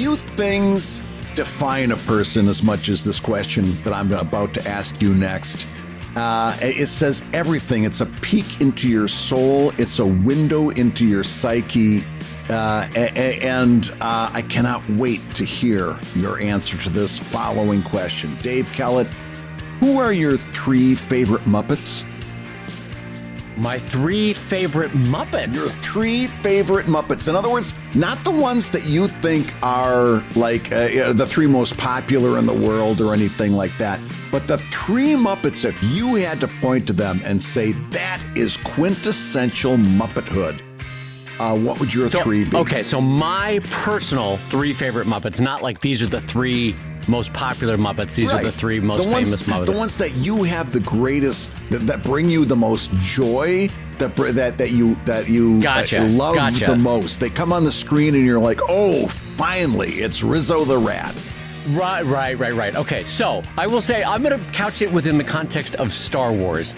few things define a person as much as this question that I'm about to ask you next. It says everything. It's a peek into your soul. It's a window into your psyche. And I cannot wait to hear your answer to this following question. Dave Kellett, who are your 3 favorite Muppets? My 3 favorite Muppets? Your 3 favorite Muppets. In other words, not the ones that you think are like the 3 most popular in the world or anything like that, but the 3 Muppets, if you had to point to them and say, that is quintessential Muppethood, what would your 3 be? Okay, so my personal 3 favorite Muppets, not like these are the 3 most popular Muppets. These are the 3 most famous Muppets. The ones that you have the greatest, that bring you the most joy, that you love the most. They come on the screen and you're like, oh, finally, it's Rizzo the Rat. Right. Okay, so I will say I'm going to couch it within the context of Star Wars.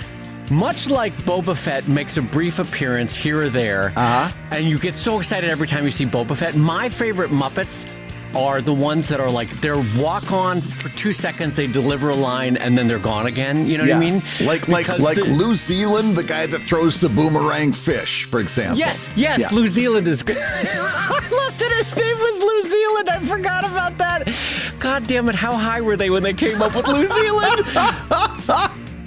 Much like Boba Fett makes a brief appearance here or there, and you get so excited every time you see Boba Fett, my favorite Muppets are the ones that are like, they're walk on for 2 seconds, they deliver a line, and then they're gone again. You know what I mean? Like New Zealand, the guy that throws the boomerang fish, for example. Yes, New Zealand is great. I love that his name was New Zealand. I forgot about that. God damn it, how high were they when they came up with New Zealand?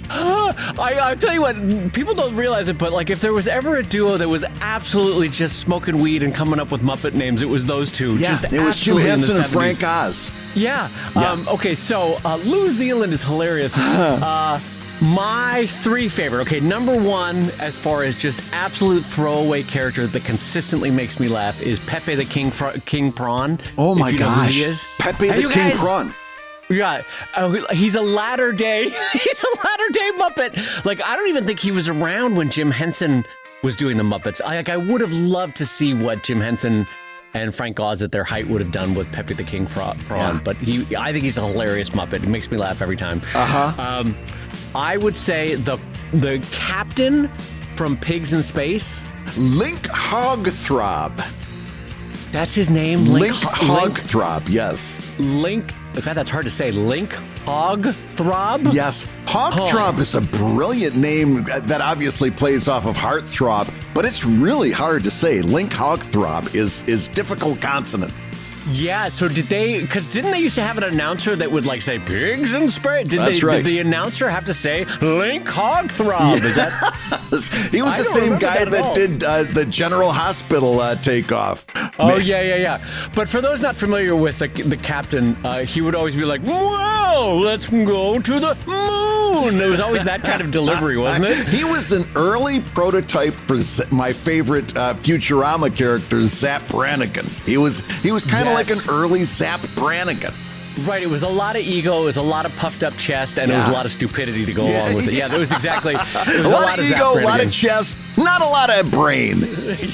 I tell you what, people don't realize it, but like if there was ever a duo that was absolutely just smoking weed and coming up with Muppet names, it was those two. Yeah, just it was Jim Henson and Frank Oz. Yeah. Okay, so New Zealand is hilarious. My 3 favorite. Okay, number 1, as far as just absolute throwaway character that consistently makes me laugh, is Pepe the King Prawn. Oh my gosh, he is. Pepe the King Prawn. Yeah, he's a latter day Muppet. Like, I don't even think he was around when Jim Henson was doing the Muppets. I would have loved to see what Jim Henson and Frank Oz at their height would have done with Pepe the King Prawn. But I think he's a hilarious Muppet. He makes me laugh every time. I would say the captain from Pigs in Space, Link Hogthrob. That's his name. Link Hogthrob. Yes. Link. God, that's hard to say. Link Hogthrob? Yes. Hogthrob is a brilliant name that obviously plays off of Heartthrob, but it's really hard to say. Link Hogthrob is difficult consonants. Yeah, so didn't they used to have an announcer that would like say pigs in space? Did the announcer have to say Link Hogthrob? Yeah. Is that? He was the same guy that did the General Hospital takeoff. Oh, yeah. But for those not familiar with the captain, he would always be like, "Whoa, let's go to the moon." It was always that kind of delivery, wasn't it? He was an early prototype for my favorite Futurama character, Zap Brannigan. He was kind of like an early Zap Brannigan. Right, it was a lot of ego, it was a lot of puffed up chest, and it was a lot of stupidity to go along with it. Yeah, there was exactly... It was a lot of ego, a lot of chest, not a lot of brain.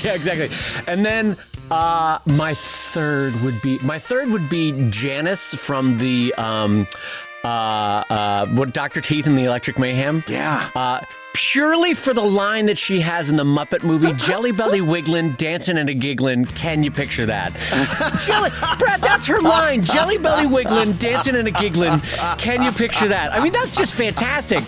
Yeah, exactly. And then my third would be Janice from the Dr. Teeth and the Electric Mayhem. Yeah. Purely for the line that she has in the Muppet movie, Jelly Belly Wigglin', dancing and a gigglin'. Can you picture that? Brad, that's her line. Jelly Belly Wigglin', dancing and a gigglin'. Can you picture that? I mean, that's just fantastic.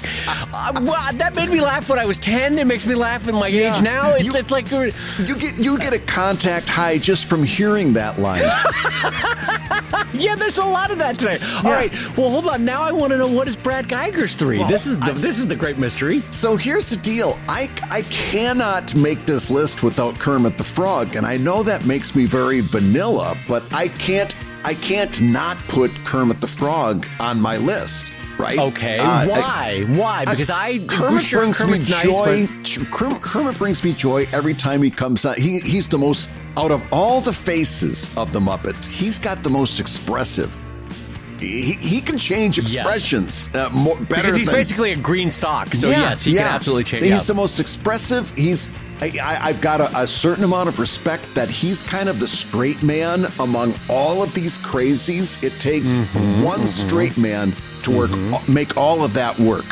That made me laugh when I was 10. It makes me laugh in my age now. It's like you get a contact high just from hearing that line. Yeah, there's a lot of that today. All right, well, hold on. Now I want to know, what is Brad Geiger's 3? Well, this is the great mystery. So here's the deal. I cannot make this list without Kermit the Frog, and I know that makes me very vanilla, but I can't not put Kermit the Frog on my list, right? Okay. Why? Because Kermit brings me joy. Kermit brings me joy every time he comes out. He's the most, out of all the faces of the Muppets, he's got the most expressive. He can change expressions better because he's basically a green sock. So yes, he can absolutely change. He's the most expressive. I've got a certain amount of respect that he's kind of the straight man among all of these crazies. It takes one straight man to make all of that work.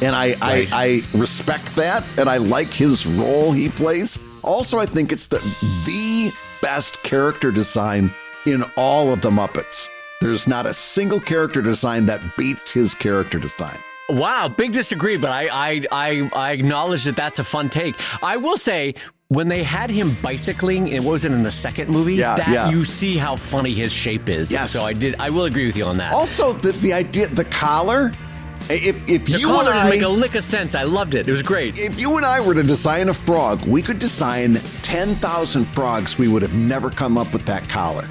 And I respect that, and I like his role he plays. Also, I think it's the best character design in all of the Muppets. There's not a single character design that beats his character design. Wow, big disagree, but I acknowledge that that's a fun take. I will say, when they had him bicycling, and what was it in the second movie? You see how funny his shape is. Yes. So I will agree with you on that. Also, the idea, the collar. If the you collar and I didn't make a lick of sense, I loved it. It was great. If you and I were to design a frog, we could design 10,000 frogs. We would have never come up with that collar.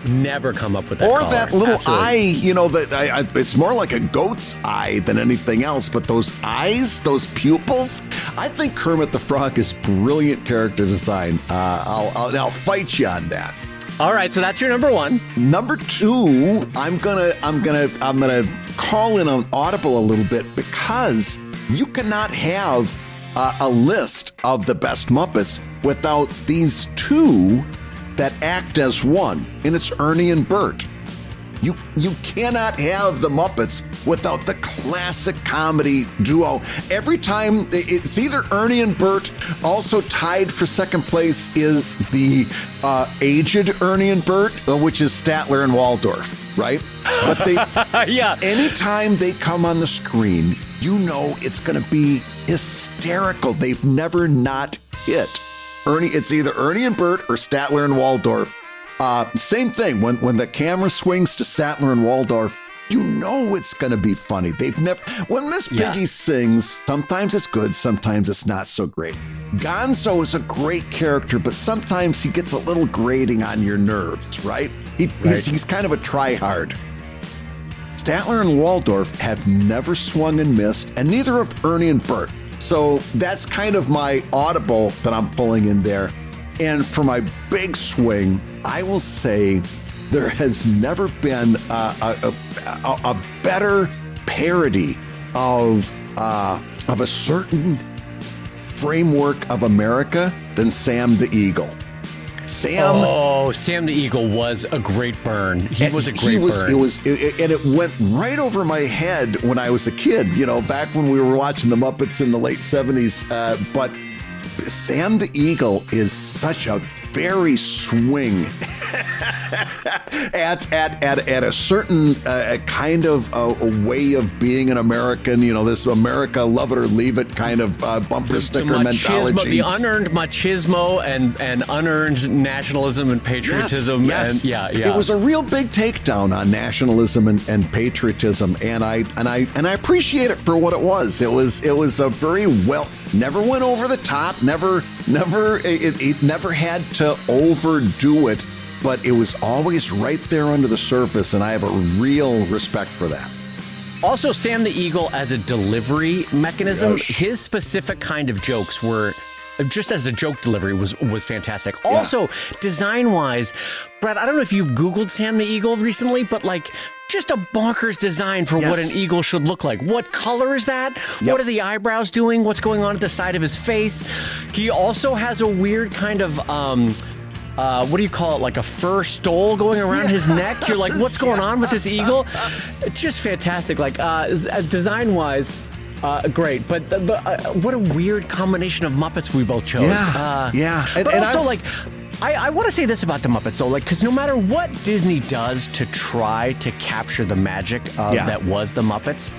Never come up with that or collar. that little Absolutely. eye, you know, it's more like a goat's eye than anything else, but those eyes, those pupils, I think Kermit the Frog is brilliant character design. I'll fight you on that. All right, so that's your number one. Number two, I'm gonna call in on Audible a little bit, because you cannot have a list of the best Muppets without these two that act as one, and it's Ernie and Bert. You cannot have the Muppets without the classic comedy duo. Every time it's either Ernie and Bert. Also tied for second place is the aged Ernie and Bert, which is Statler and Waldorf, right? But they, anytime they come on the screen, you know it's going to be hysterical. They've never not hit. It's either Ernie and Bert or Statler and Waldorf. Same thing, when the camera swings to Statler and Waldorf, you know it's going to be funny. When Miss Piggy sings, sometimes it's good, sometimes it's not so great. Gonzo is a great character, but sometimes he gets a little grating on your nerves, right? He's kind of a try-hard. Statler and Waldorf have never swung and missed, and neither have Ernie and Bert. So that's kind of my Audible that I'm pulling in there. And for my big swing, I will say there has never been a better parody of a certain framework of America than Sam the Eagle. Sam the Eagle was a great burn. He was a great burn. And it went right over my head when I was a kid, you know, back when we were watching the Muppets in the late 70s. But Sam the Eagle is such a very swing at a certain kind of a way of being an American, you know, this America, love it or leave it kind of bumper sticker mentality. The unearned machismo and unearned nationalism and patriotism. Yes. And It was a real big takedown on nationalism and patriotism, and I appreciate it for what it was. It was a very well. Never went over the top. It never had to overdo it, but it was always right there under the surface, and I have a real respect for that. Also, Sam the Eagle as a delivery mechanism, his specific kind of jokes were, just as a joke delivery, was fantastic. Also, design-wise, Brad, I don't know if you've Googled Sam the Eagle recently, but like, just a bonkers design for what an eagle should look like. What color is that? What are the eyebrows doing? What's going on at the side of his face? He also has a weird kind of, what do you call it? Like a fur stole going around his neck. You're like, what's going on with this eagle? Just fantastic. Like, design-wise, great. But what a weird combination of Muppets we both chose. But also, I want to say this about the Muppets, though, because no matter what Disney does to try to capture the magic that was the Muppets,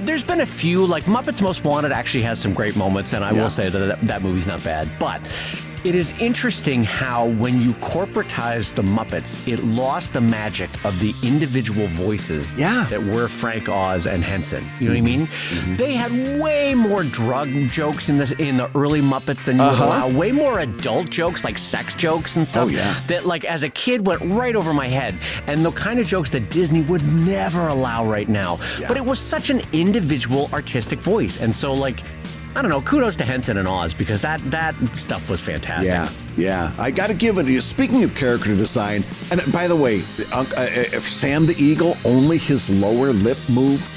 there's been a few, like Muppets Most Wanted actually has some great moments, and I will say that movie's not bad. But it is interesting how when you corporatized the Muppets, it lost the magic of the individual voices that were Frank Oz and Henson. You know what I mean? Mm-hmm. They had way more drug jokes in the early Muppets than you would allow. Way more adult jokes, like sex jokes and stuff. That, like, as a kid went right over my head. And the kind of jokes that Disney would never allow right now. But it was such an individual artistic voice. And so, like, I don't know, kudos to Henson and Oz, because that stuff was fantastic. Yeah. I got to give it to you. Speaking of character design, and by the way, if Sam the Eagle, only his lower lip moved,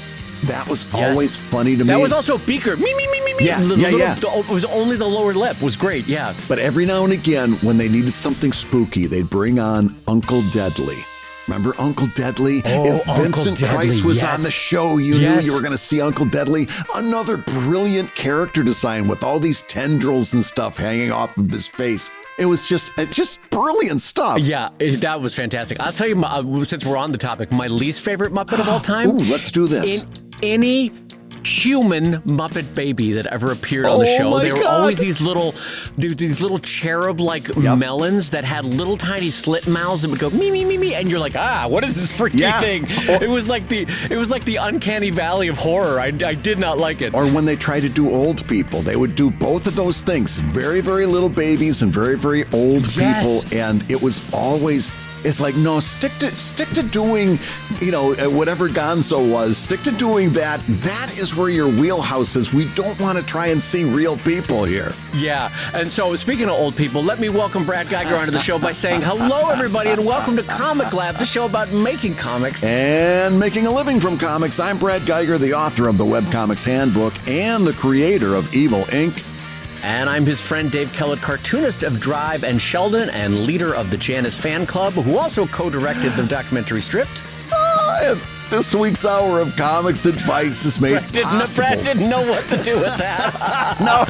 that was always funny to me. That was also Beaker. Me. It was only the lower lip. Was great, But every now and again, when they needed something spooky, they'd bring on Uncle Deadly. Remember Uncle Deadly? If Vincent Price was on the show, you knew you were going to see Uncle Deadly. Another brilliant character design with all these tendrils and stuff hanging off of his face. It was just brilliant stuff. Yeah, that was fantastic. I'll tell you, since we're on the topic, my least favorite Muppet of all time. Ooh, let's do this. In any human Muppet baby that ever appeared on the show. They were always these little cherub-like melons that had little tiny slit mouths and would go me me me me, and you're like, what is this freaky thing? It was like the uncanny valley of horror. I did not like it. Or when they try to do old people, they would do both of those things. Very, very little babies and very, very old people, and it was always. It's like, no, stick to doing, whatever Gonzo was. Stick to doing that. That is where your wheelhouse is. We don't want to try and see real people here. Yeah. And so, speaking of old people, let me welcome Brad Geiger onto the show by saying hello, everybody, and welcome to ComicLab, the show about making comics. And making a living from comics. I'm Brad Geiger, the author of the Webcomics Handbook and the creator of Evil Inc. And I'm his friend Dave Kellett, cartoonist of Drive and Sheldon and leader of the Janice Fan Club, who also co-directed the documentary Stripped. And this week's hour of comics advice is made possible. Brad didn't know what to do with that. No,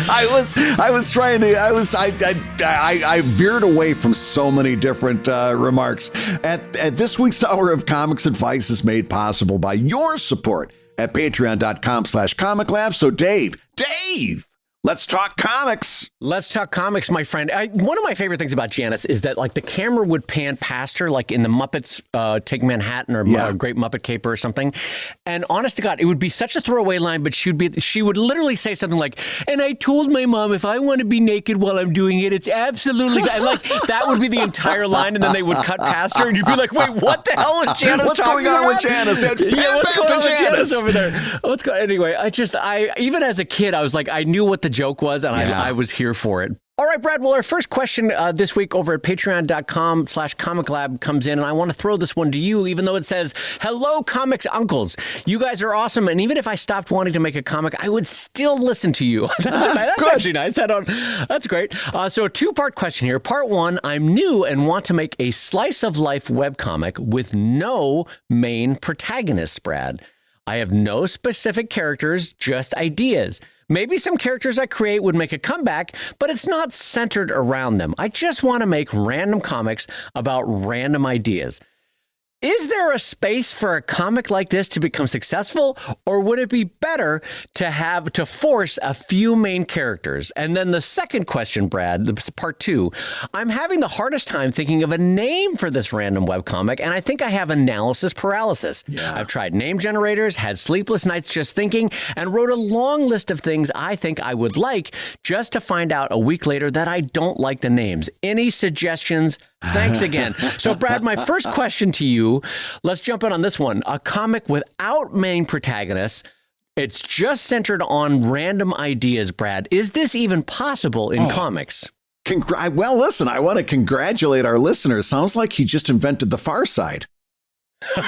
I veered away from so many different remarks. At this week's hour of comics advice is made possible by your support at patreon.com/comiclab. So Dave, let's talk comics. Let's talk comics, my friend. One of my favorite things about Janice is that, like, the camera would pan past her, like in the Muppets Take Manhattan or Great Muppet Caper or something. And honest to God, it would be such a throwaway line, but she would literally say something like, "And I told my mom if I want to be naked while I'm doing it, it's absolutely..." And like that would be the entire line, and then they would cut past her, and you'd be like, "Wait, what the hell is Janice What's talking going on about? with Janice? What's going on with Janice over there? Anyway, I even as a kid, I was like, I knew what the joke was, and I was here for it. All right, Brad. Well, our first question this week over at patreon.com/comiclab comes in, and I want to throw this one to you, even though it says, "Hello, comics uncles. You guys are awesome, and even if I stopped wanting to make a comic, I would still listen to you." That's actually nice. That's great. So a two-part question here. Part one, I'm new and want to make a slice-of-life webcomic with no main protagonists, Brad. I have no specific characters, just ideas. Maybe some characters I create would make a comeback, but it's not centered around them. I just want to make random comics about random ideas. Is there a space for a comic like this to become successful, or would it be better to force a few main characters? And then the second question, Brad, part two, I'm having the hardest time thinking of a name for this random webcomic, and I think I have analysis paralysis. Yeah. I've tried name generators, had sleepless nights just thinking, and wrote a long list of things I think I would like, just to find out a week later that I don't like the names. Any suggestions? Thanks again. So, Brad, my first question to you, let's jump in on this one. A comic without main protagonists. It's just centered on random ideas, Brad. Is this even possible in comics? Well, listen, I want to congratulate our listeners. Sounds like he just invented the Far Side. and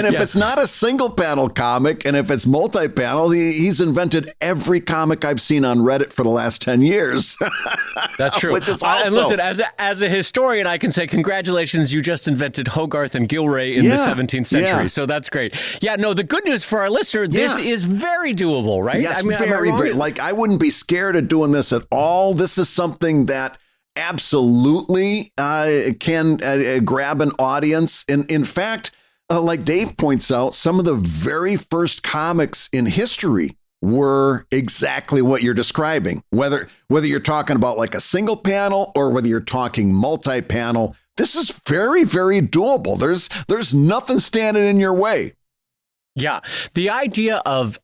if it's not a single panel comic, and if it's multi-panel, he's invented every comic I've seen on Reddit for the last 10 years. That's true. Which is also... And listen, as a historian, I can say congratulations, you just invented Hogarth and Gilray in the 17th century. Yeah. So that's great. Yeah, no, the good news for our listener, this is very doable, right? Yes, very. Like, I wouldn't be scared of doing this at all. This is something that absolutely can grab an audience. And in fact, like Dave points out, some of the very first comics in history were exactly what you're describing. Whether you're talking about like a single panel or whether you're talking multi-panel, this is very, very doable. There's nothing standing in your way. Yeah, the idea of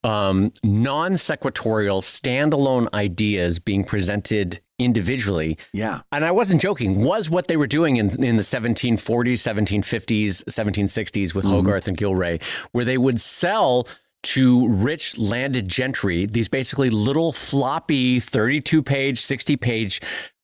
non-sequitorial standalone ideas being presented individually, and I wasn't joking, was what they were doing in the 1740s, 1750s, 1760s with Hogarth and Gilray, where they would sell to rich landed gentry these basically little floppy 32-page, 60-page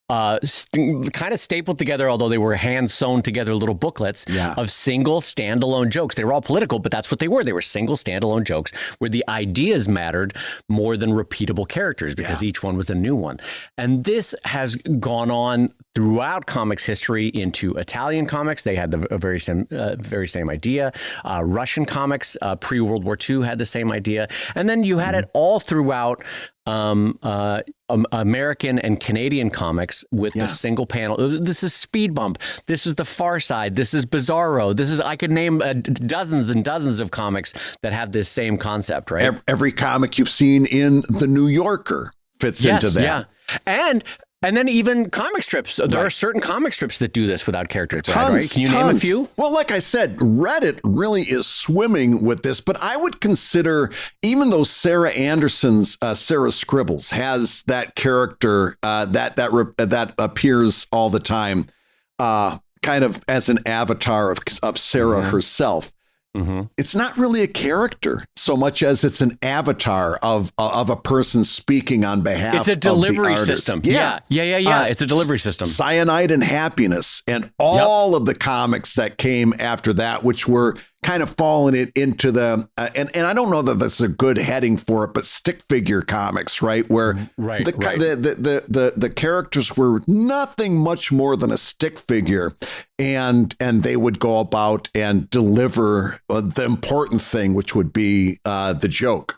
kind of stapled together, although they were hand sewn together little booklets of single standalone jokes. They were all political, but that's what they were. They were single standalone jokes where the ideas mattered more than repeatable characters because each one was a new one. And this has gone on throughout comics history into Italian comics. They had the very same idea. Russian comics pre-World War II had the same idea. And then you had it all throughout American and Canadian comics with the single panel. This is Speed Bump. This is The Far Side. This is Bizarro. This is, I could name dozens and dozens of comics that have this same concept, right? Every comic you've seen in The New Yorker fits into that. Yeah. And then even comic strips. There are certain comic strips that do this without characters, Brad, right? Can you name a few? Well, like I said, Reddit really is swimming with this, but I would consider, even though Sarah Anderson's Sarah Scribbles has that character that appears all the time, kind of as an avatar of Sarah herself. It's not really a character so much as it's an avatar of a person speaking on behalf of the artist. It's a delivery system. Yeah. It's a delivery system. Cyanide and Happiness and all of the comics that came after that, which were kind of falling it into the and I don't know that that's a good heading for it, but stick figure comics, right? Where the characters were nothing much more than a stick figure, and they would go about and deliver the important thing, which would be the joke.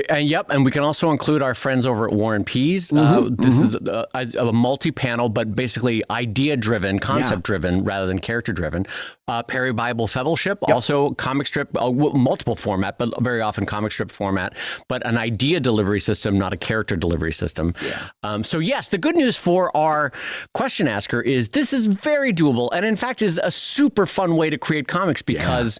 And we can also include our friends over at War and Peas. This is a multi-panel, but basically idea-driven, concept-driven, rather than character-driven. Perry Bible Fellowship, also comic strip, multiple format, but very often comic strip format, but an idea delivery system, not a character delivery system. So yes, the good news for our question asker is this is very doable, and in fact is a super fun way to create comics because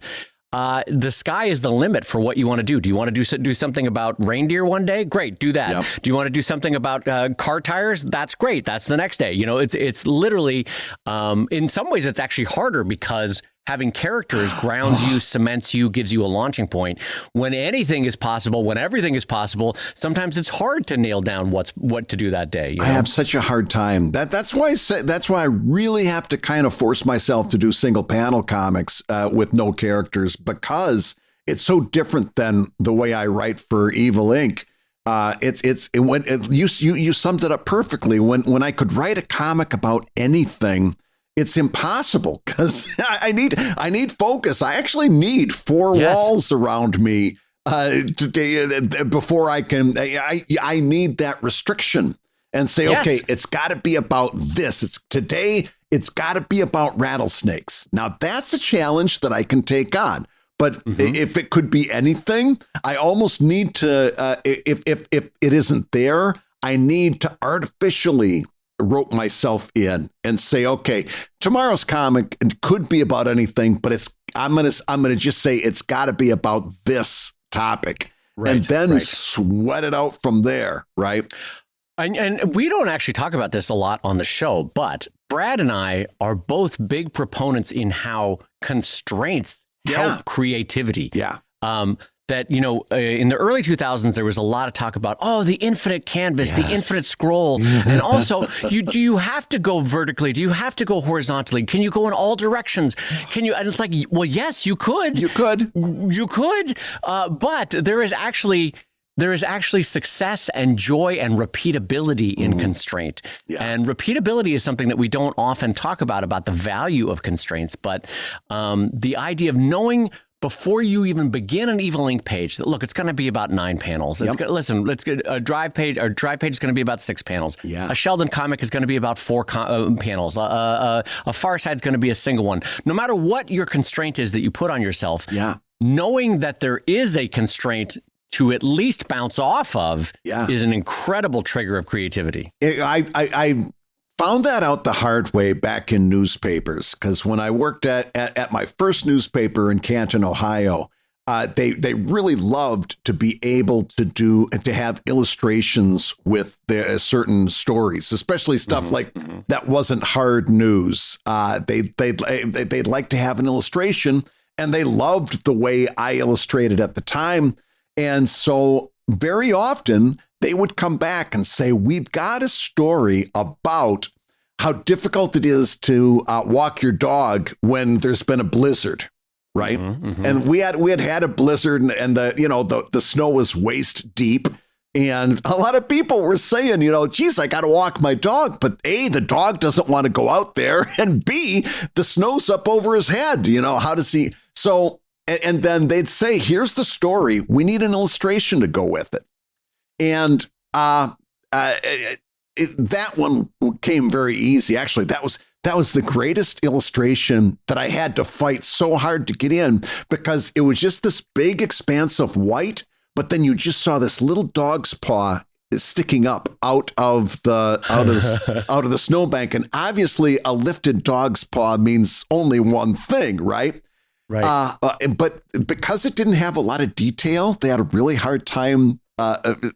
the sky is the limit for what you want to do. Do you want to do something about reindeer one day? Great, do that. Do you want to do something about car tires? That's great. That's the next day. You know, it's literally, in some ways, it's actually harder because having characters grounds you, cements you, gives you a launching point. When anything is possible, when everything is possible, sometimes it's hard to nail down what to do that day. You know? I have such a hard time. That's why I really have to kind of force myself to do single panel comics with no characters, because it's so different than the way I write for Evil Inc. You summed it up perfectly. When I could write a comic about anything, it's impossible because I need focus. I actually need four walls around me before I can. I need that restriction and say, okay, it's got to be about this. It's got to be about rattlesnakes. Now that's a challenge that I can take on. But if it could be anything, I almost need to. If it isn't there, I need to artificially rope myself in and say, okay, tomorrow's comic could be about anything, but I'm gonna just say it's got to be about this topic, and then sweat it out from there, right? And we don't actually talk about this a lot on the show, but Brad and I are both big proponents in how constraints help creativity. That, you know, in the early 2000s, there was a lot of talk about, the infinite canvas, the infinite scroll. And also, do you have to go vertically? Do you have to go horizontally? Can you go in all directions? Can you? And it's like, well, yes, you could. You could. But there is actually success and joy and repeatability in constraint. And repeatability is something that we don't often talk about the value of constraints. But the idea of knowing before you even begin an Evil Inc. page, that look, it's going to be about 9 panels. Let's get a drive page. Our drive page is going to be about 6 panels. A Sheldon comic is going to be about 4 panels. A Far Side is going to be a single one. No matter what your constraint is that you put on yourself, knowing that there is a constraint to at least bounce off of is an incredible trigger of creativity. I found that out the hard way back in newspapers, because when I worked at my first newspaper in Canton, Ohio, they really loved to be able to have illustrations with the certain stories, especially stuff like that wasn't hard news. They'd like to have an illustration, and they loved the way I illustrated at the time. And so very often they would come back and say, we've got a story about how difficult it is to walk your dog when there's been a blizzard, right? And we had a blizzard, and the snow was waist deep. And a lot of people were saying, geez, I got to walk my dog. But A, the dog doesn't want to go out there. And B, the snow's up over his head. How does he? So, and then they'd say, here's the story. We need an illustration to go with it. And that one came very easy. Actually, that was the greatest illustration that I had to fight so hard to get in, because it was just this big expanse of white. But then you just saw this little dog's paw sticking up out of the snowbank, and obviously a lifted dog's paw means only one thing, right? Right. But because it didn't have a lot of detail, they had a really hard time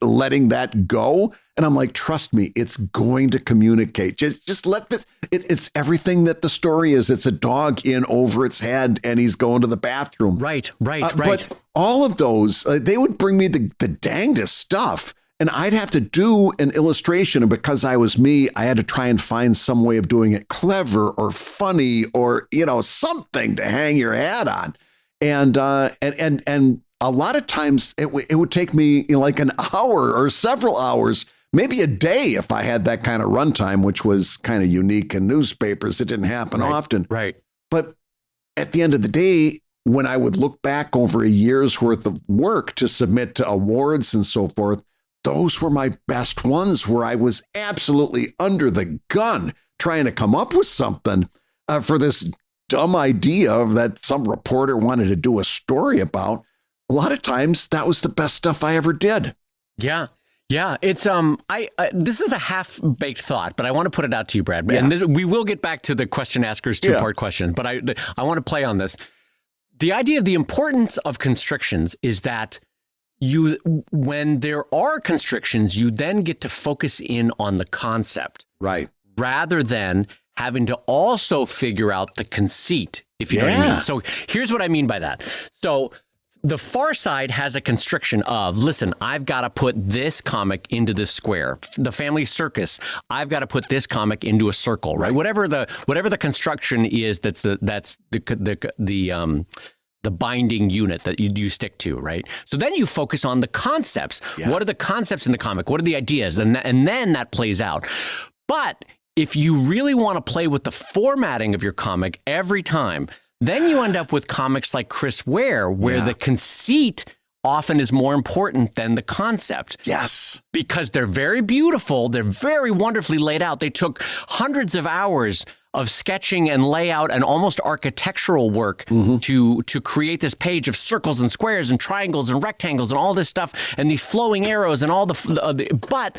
letting that go. And I'm like, trust me, it's going to communicate. Just let this. It's everything that the story is. It's a dog in over its head, and he's going to the bathroom. Right. But all of those, they would bring me the dangest stuff, and I'd have to do an illustration. And because I was me, I had to try and find some way of doing it clever or funny or something to hang your hat on. And a lot of times it would take me like an hour or several hours, maybe a day, if I had that kind of runtime, which was kind of unique in newspapers. It didn't happen often. Right. But at the end of the day, when I would look back over a year's worth of work to submit to awards and so forth, those were my best ones, where I was absolutely under the gun trying to come up with something for this dumb idea that some reporter wanted to do a story about. A lot of times that was the best stuff I ever did. Yeah. It's this is a half-baked thought, but I want to put it out to you, Brad. Yeah. And we will get back to the question asker's two-part question, but I want to play on this. The idea of the importance of constrictions is that when there are constrictions, you then get to focus in on the concept, right, rather than having to also figure out the conceit, if you know what I mean. So here's what I mean by that. So the far side has a constriction of, listen, I've got to put this comic into this square. The Family Circus, I've got to put this comic into a circle, right? Whatever the construction is, that's the binding unit that you stick to, right? So then you focus on the concepts. Yeah. What are the concepts in the comic? What are the ideas? And then that plays out. But if you really want to play with the formatting of your comic every time, then you end up with comics like Chris Ware, where the conceit often is more important than the concept. Yes. Because they're very beautiful. They're very wonderfully laid out. They took hundreds of hours of sketching and layout and almost architectural work to create this page of circles and squares and triangles and rectangles and all this stuff and these flowing arrows and all but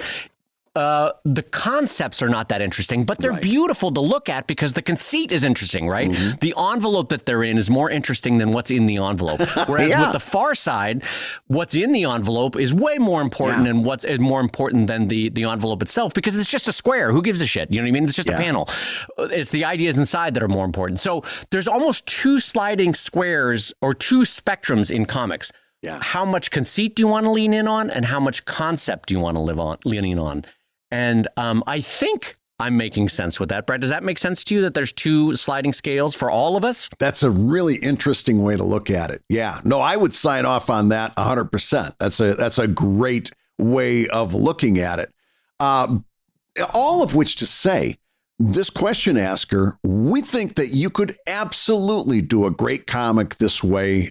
the concepts are not that interesting, but they're beautiful to look at because the conceit is interesting, right? The envelope that they're in is more interesting than what's in the envelope. Whereas with the far side, what's in the envelope is way more important and what's more important than the envelope itself, because it's just a square. Who gives a shit? You know what I mean? It's just a panel. It's the ideas inside that are more important. So there's almost two sliding squares or two spectrums in comics. Yeah. How much conceit do you want to lean in on, and how much concept do you want to lean in on? And I think I'm making sense with that. Brad, does that make sense to you, that there's two sliding scales for all of us? That's a really interesting way to look at it. Yeah. No, I would sign off on that 100%. That's a great way of looking at it. All of which to say, this question asker, we think that you could absolutely do a great comic this way.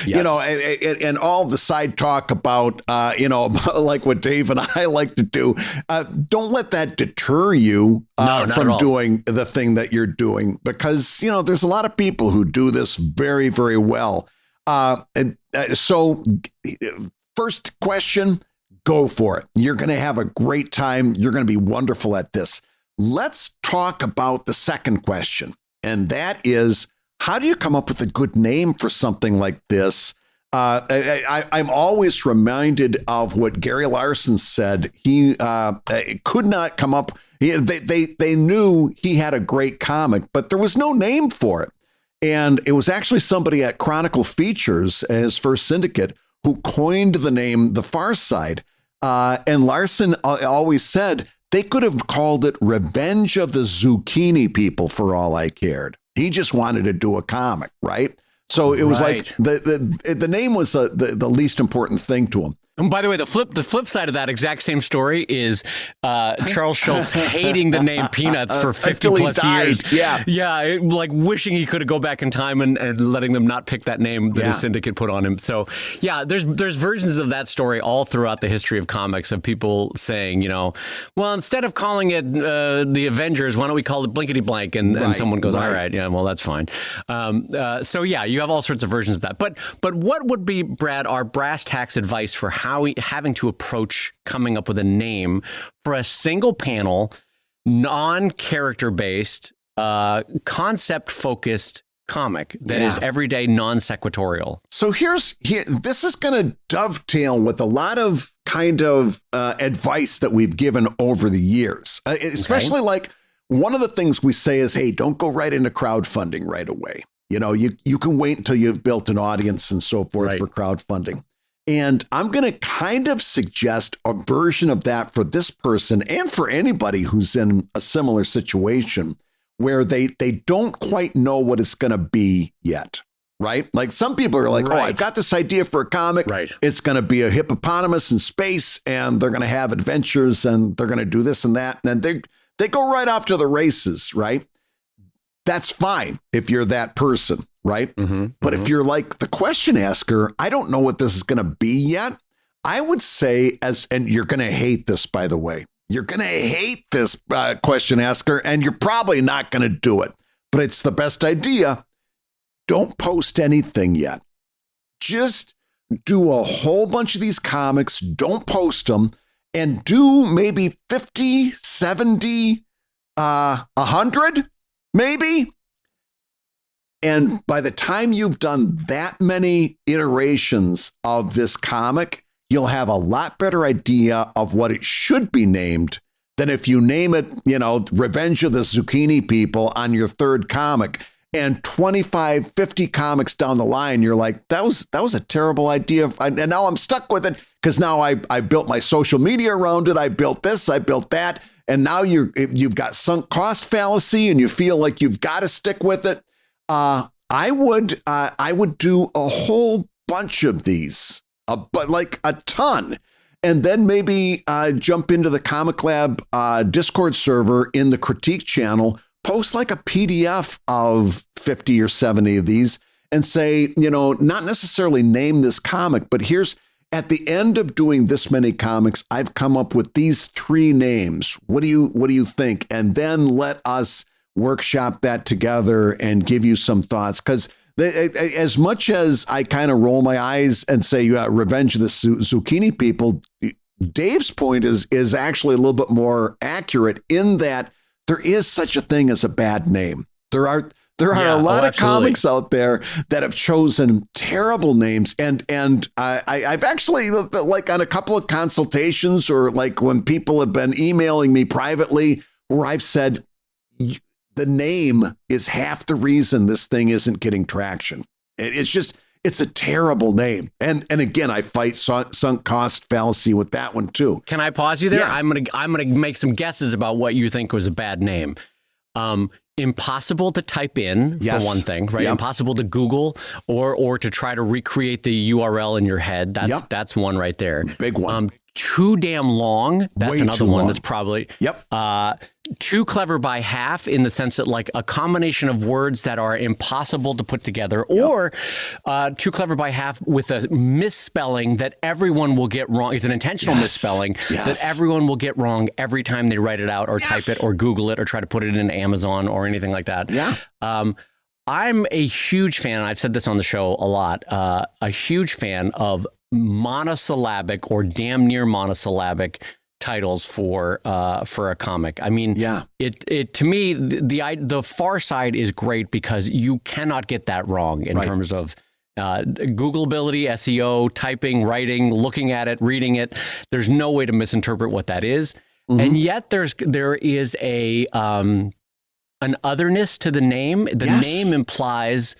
You know, and all the side talk about, like what Dave and I like to do. Don't let that deter you from doing the thing that you're doing, because, there's a lot of people who do this very, very well. So first question, go for it. You're going to have a great time. You're going to be wonderful at this. Let's talk about the second question, and that is, how do you come up with a good name for something like this? I'm always reminded of what Gary Larson said. He could not come up. They knew he had a great comic, but there was no name for it. And it was actually somebody at Chronicle Features, his first syndicate, who coined the name The Far Side. And Larson always said, They could have called it Revenge of the Zucchini People for all I cared. He just wanted to do a comic, right? So it was like the name was the least important thing to him. And by the way, the flip side of that exact same story is Charles Schultz hating the name Peanuts for 50 plus years. Yeah, like wishing he could have go back in time and letting them not pick that name that his syndicate put on him. So yeah, there's versions of that story all throughout the history of comics of people saying, well, instead of calling it the Avengers, why don't we call it Blinkety Blank? And someone goes, all right, yeah, well, that's fine. So yeah, you have all sorts of versions of that. But what would be, Brad, our brass tacks advice for having to approach coming up with a name for a single panel, non-character based, concept focused comic that is everyday non-sequatorial? So this is going to dovetail with a lot of kind of advice that we've given over the years, especially like one of the things we say is, hey, don't go right into crowdfunding right away. You can wait until you've built an audience and so forth for crowdfunding. And I'm going to kind of suggest a version of that for this person and for anybody who's in a similar situation where they don't quite know what it's going to be yet, right? Like some people are like, oh, I've got this idea for a comic. Right. It's going to be a hippopotamus in space and they're going to have adventures and they're going to do this and that. And they go right off to the races, right? That's fine if you're that person, right? But if you're like the question asker, I don't know what this is going to be yet. I would say, and you're going to hate this, by the way, you're going to hate this question asker, and you're probably not going to do it, but it's the best idea. Don't post anything yet. Just do a whole bunch of these comics. Don't post them and do maybe 50, 70, 100. Maybe. And by the time you've done that many iterations of this comic, you'll have a lot better idea of what it should be named than if you name it, Revenge of the Zucchini People on your third comic. And 25, 50 comics down the line, you're like, that was a terrible idea. And now I'm stuck with it because now I built my social media around it. I built this, I built that. And now you've got sunk cost fallacy and you feel like you've got to stick with it. I would do a whole bunch of these, but like a ton. And then maybe jump into the ComicLab Discord server in the critique channel, post like a PDF of 50 or 70 of these and say, not necessarily name this comic, but here's, at the end of doing this many comics, I've come up with these 3 names. What do you think? And then let us workshop that together and give you some thoughts. Because as much as I kind of roll my eyes and say, Revenge of the Zucchini People, Dave's point is actually a little bit more accurate in that there is such a thing as a bad name. There are a lot of comics out there that have chosen terrible names. And I've actually, like on a couple of consultations or like when people have been emailing me privately where I've said, the name is half the reason this thing isn't getting traction. It's a terrible name. And again, I fight sunk cost fallacy with that one too. Can I pause you there? Yeah. I'm gonna make some guesses about what you think was a bad name. Impossible to type in, for one thing, right? Yep. Impossible to Google or to try to recreate the URL in your head. That's one right there. Big one. Too damn long. That's Way another too one long. That's probably Yep. Too clever by half, in the sense that like a combination of words that are impossible to put together, or too clever by half with a misspelling that everyone will get wrong. It's an intentional misspelling that everyone will get wrong every time they write it out or type it or Google it or try to put it in Amazon or anything like that. Yeah. I'm a huge fan, and I've said this on the show a lot, a huge fan of monosyllabic or damn near monosyllabic titles for a comic. I mean, it to me, the Far Side is great because you cannot get that wrong in terms of Googleability, SEO, typing, writing, looking at it, reading it. There's no way to misinterpret what that is. And yet there is an otherness to the name. The name implies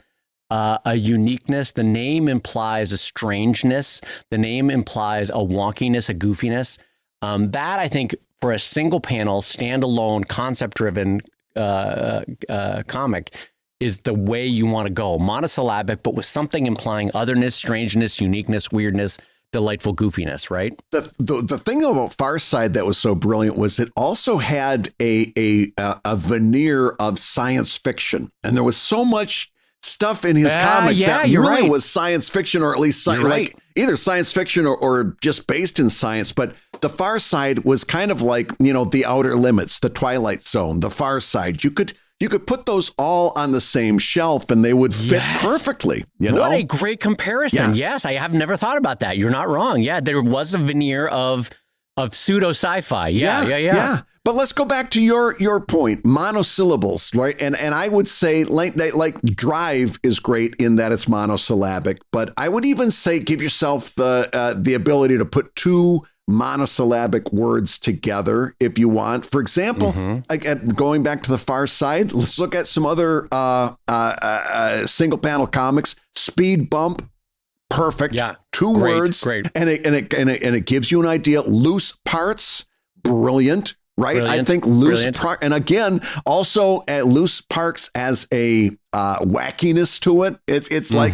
a uniqueness. The name implies a strangeness. The name implies a wonkiness, a goofiness. That I think for a single panel, standalone, concept-driven comic is the way you want to go. Monosyllabic, but with something implying otherness, strangeness, uniqueness, weirdness, delightful goofiness, right? The thing about Far Side that was so brilliant was it also had a veneer of science fiction, and there was so much stuff in his comic that really was science fiction, or at least like either science fiction or just based in science. But the Far Side was kind of like, The Outer Limits, the Twilight Zone, the Far Side. You could put those all on the same shelf and they would fit perfectly. What a great comparison. Yeah. Yes, I have never thought about that. You're not wrong. Yeah, there was a veneer of pseudo sci-fi. Yeah. But let's go back to your point, monosyllables, right? And I would say like Drive is great in that it's monosyllabic, but I would even say give yourself the ability to put two monosyllabic words together if you want. For example, going back to the Far Side, let's look at some other single panel comics. Speed Bump, perfect. Yeah, two words, great. And it gives you an idea. Loose Parts, brilliant. Right. Brilliant. I think Loose Parks, and again, also Loose Parks as a wackiness to it. It's like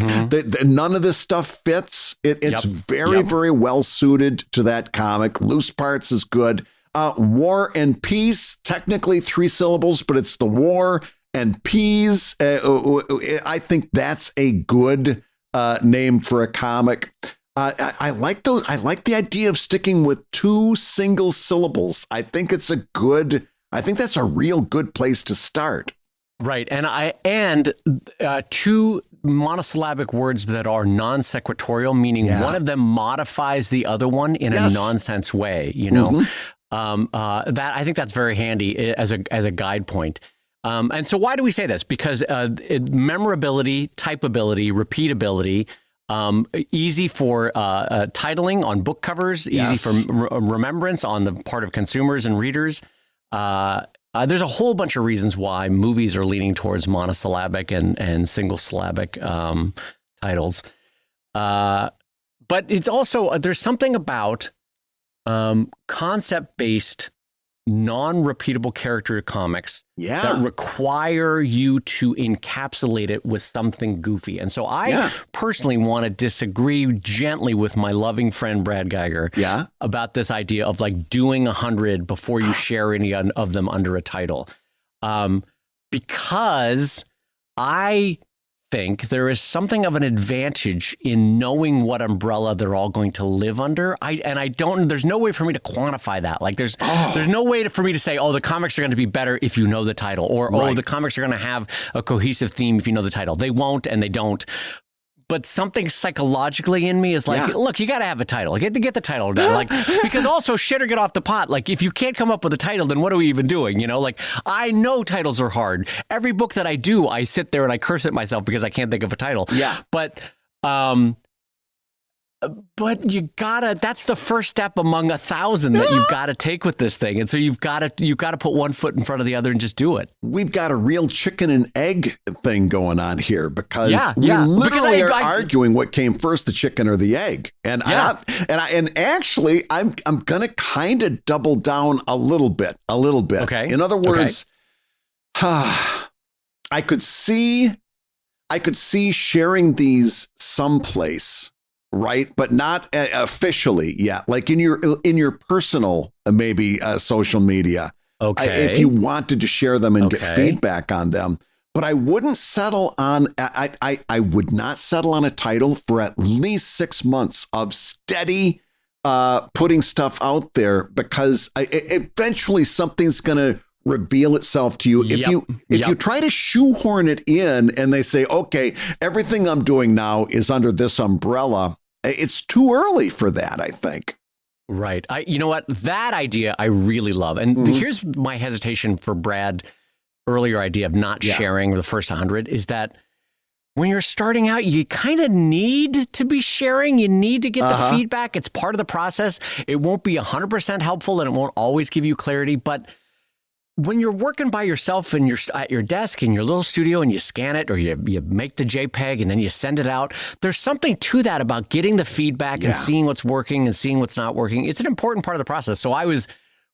none of this stuff fits. It's very well suited to that comic. Loose Parts is good. War and Peace, technically 3 syllables, but it's the War and Peas. I think that's a good name for a comic. I like those. I like the idea of sticking with 2 single syllables. I think that's a real good place to start. Right. And 2 monosyllabic words that are non-sequitorial, meaning one of them modifies the other one in a nonsense way, that I think that's very handy as a guide point. And so why do we say this? Because memorability, typability, repeatability, easy for titling on book covers, easy for remembrance on the part of consumers and readers. There's a whole bunch of reasons why movies are leaning towards monosyllabic and single syllabic titles. But it's also, there's something about concept-based, non-repeatable character comics that require you to encapsulate it with something goofy. And so I personally want to disagree gently with my loving friend Brad Geiger about this idea of like doing 100 before you share any of them under a title. Because I think there is something of an advantage in knowing what umbrella they're all going to live under. There's no way for me to quantify that. Like there's no way for me to say, the comics are going to be better if you know the title, or the comics are going to have a cohesive theme if you know the title. They won't, and they don't. But something psychologically in me is like, look, you got to have a title. Get the title down. Like, because also shit or get off the pot. Like, if you can't come up with a title, then what are we even doing? Like, I know titles are hard. Every book that I do, I sit there and I curse at myself because I can't think of a title. Yeah. But you gotta, that's the first step among 1,000 that you've got to take with this thing. And so you've got to put one foot in front of the other and just do it. We've got a real chicken and egg thing going on here because we literally are arguing what came first, the chicken or the egg. And actually I'm going to kind of double down a little bit. Okay. In other words, I could see sharing these someplace. Right, but not officially yet. Like in your personal, maybe social media. Okay, if you wanted to share them and get feedback on them. But I wouldn't settle on. I would not settle on a title for at least 6 months of steady putting stuff out there, because eventually something's going to reveal itself to you. If you try to shoehorn it in and they say, okay, everything I'm doing now is under this umbrella, it's too early for that, I think. Right. You know what? That idea I really love. And here's my hesitation for Brad earlier idea of not sharing the first 100 is that when you're starting out, you kind of need to be sharing. You need to get the feedback. It's part of the process. It won't be 100% helpful and it won't always give you clarity, but when you're working by yourself and you're at your desk in your little studio and you scan it or you make the JPEG and then you send it out, there's something to that about getting the feedback and seeing what's working and seeing what's not working. It's an important part of the process. So I was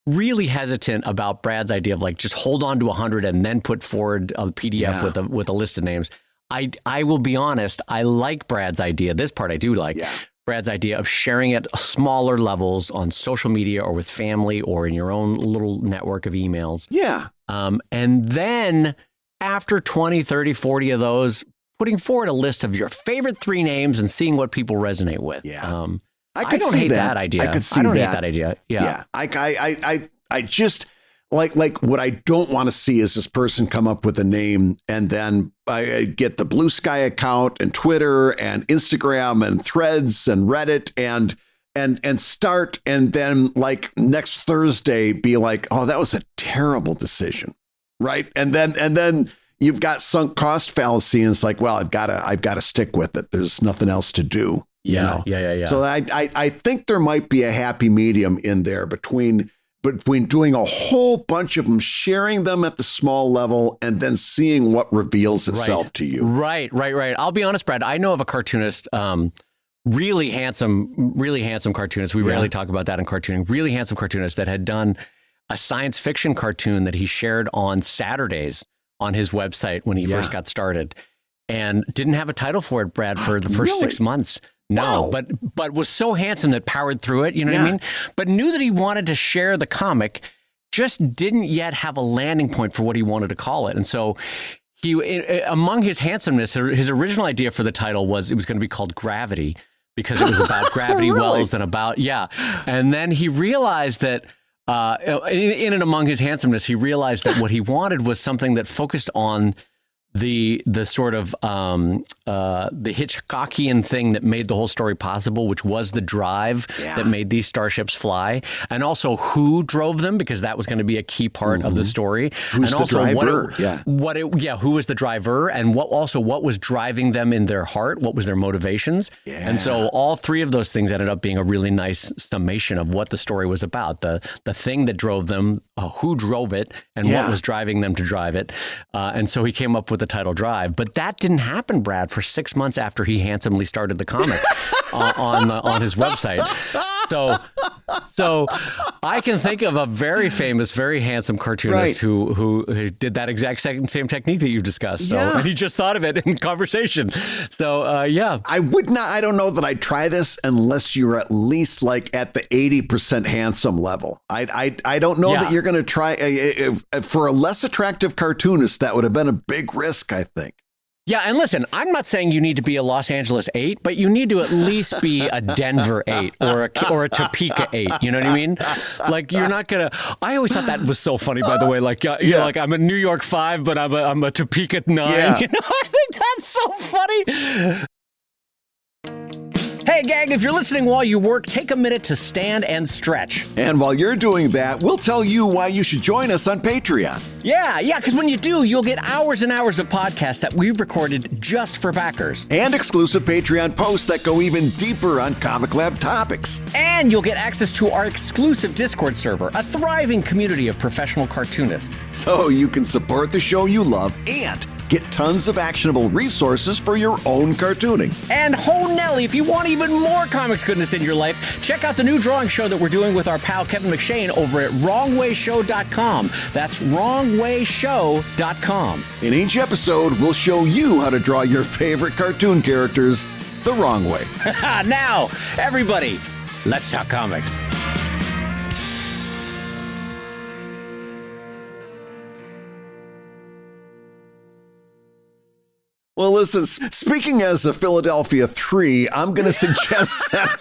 really hesitant about Brad's idea of like just hold on to 100 and then put forward a PDF with a list of names. I will be honest, I like Brad's idea. This part I do like. Yeah. Brad's idea of sharing at smaller levels on social media or with family or in your own little network of emails. Yeah. And then after 20, 30, 40 of those, putting forward a list of your favorite 3 names and seeing what people resonate with. Yeah. I don't hate that idea. I don't hate that idea. Yeah. I just like what I don't want to see is this person come up with a name and then I get the Blue Sky account and Twitter and Instagram and Threads and Reddit and start and then like next Thursday be like, oh, that was a terrible decision. Right. And then you've got sunk cost fallacy and it's like, well, I've got to stick with it. There's nothing else to do. Yeah. So I think there might be a happy medium in there between doing a whole bunch of them, sharing them at the small level, and then seeing what reveals itself to you. Right. I'll be honest, Brad. I know of a cartoonist, really handsome cartoonist. We rarely talk about that in cartooning. Really handsome cartoonist that had done a science fiction cartoon that he shared on Saturdays on his website when he first got started, and didn't have a title for it, Brad, for the first 6 months. No, wow. but was so handsome that powered through it, you know what I mean? But knew that he wanted to share the comic, just didn't yet have a landing point for what he wanted to call it. And so he, among his handsomeness, his original idea for the title was it was going to be called Gravity because it was about gravity wells and about, And then he realized that in and among his handsomeness, he realized that what he wanted was something that focused on the sort of the Hitchcockian thing that made the whole story possible, which was the drive that made these starships fly, and also who drove them, because that was going to be a key part of the story. Who's and the also driver? Who was the driver, and what was driving them in their heart, what was their motivations. And so all 3 of those things ended up being a really nice summation of what the story was about, the thing that drove them, who drove it, and what was driving them to drive it. And so he came up with the title Drive, but that didn't happen, Brad, for 6 months after he handsomely started the comic on his website. So I can think of a very famous, very handsome cartoonist who did that exact same technique that you've discussed. So, and he just thought of it in conversation. So I would not. I don't know that I'd try this unless you're at least like at the 80% handsome level. I don't know that you're going to try for a less attractive cartoonist. That would have been a big risk, I think. Yeah, and listen, I'm not saying you need to be a Los Angeles 8, but you need to at least be a Denver 8 or a Topeka 8. You know what I mean? Like, you're not gonna. I always thought that was so funny, by the way. Like, like I'm a New York 5, but I'm a Topeka 9. Yeah. You know, I think that's so funny. Hey, gang, if you're listening while you work, take a minute to stand and stretch. And while you're doing that, we'll tell you why you should join us on Patreon. Yeah, because when you do, you'll get hours and hours of podcasts that we've recorded just for backers. And exclusive Patreon posts that go even deeper on ComicLab topics. And you'll get access to our exclusive Discord server, a thriving community of professional cartoonists. So you can support the show you love and get tons of actionable resources for your own cartooning. And ho Nelly, if you want even more comics goodness in your life, check out the new drawing show that we're doing with our pal Kevin McShane over at wrongwayshow.com. That's wrongwayshow.com. In each episode, we'll show you how to draw your favorite cartoon characters the wrong way. Now, everybody, let's talk comics. Well, listen, speaking as a Philadelphia 3, I'm going to suggest that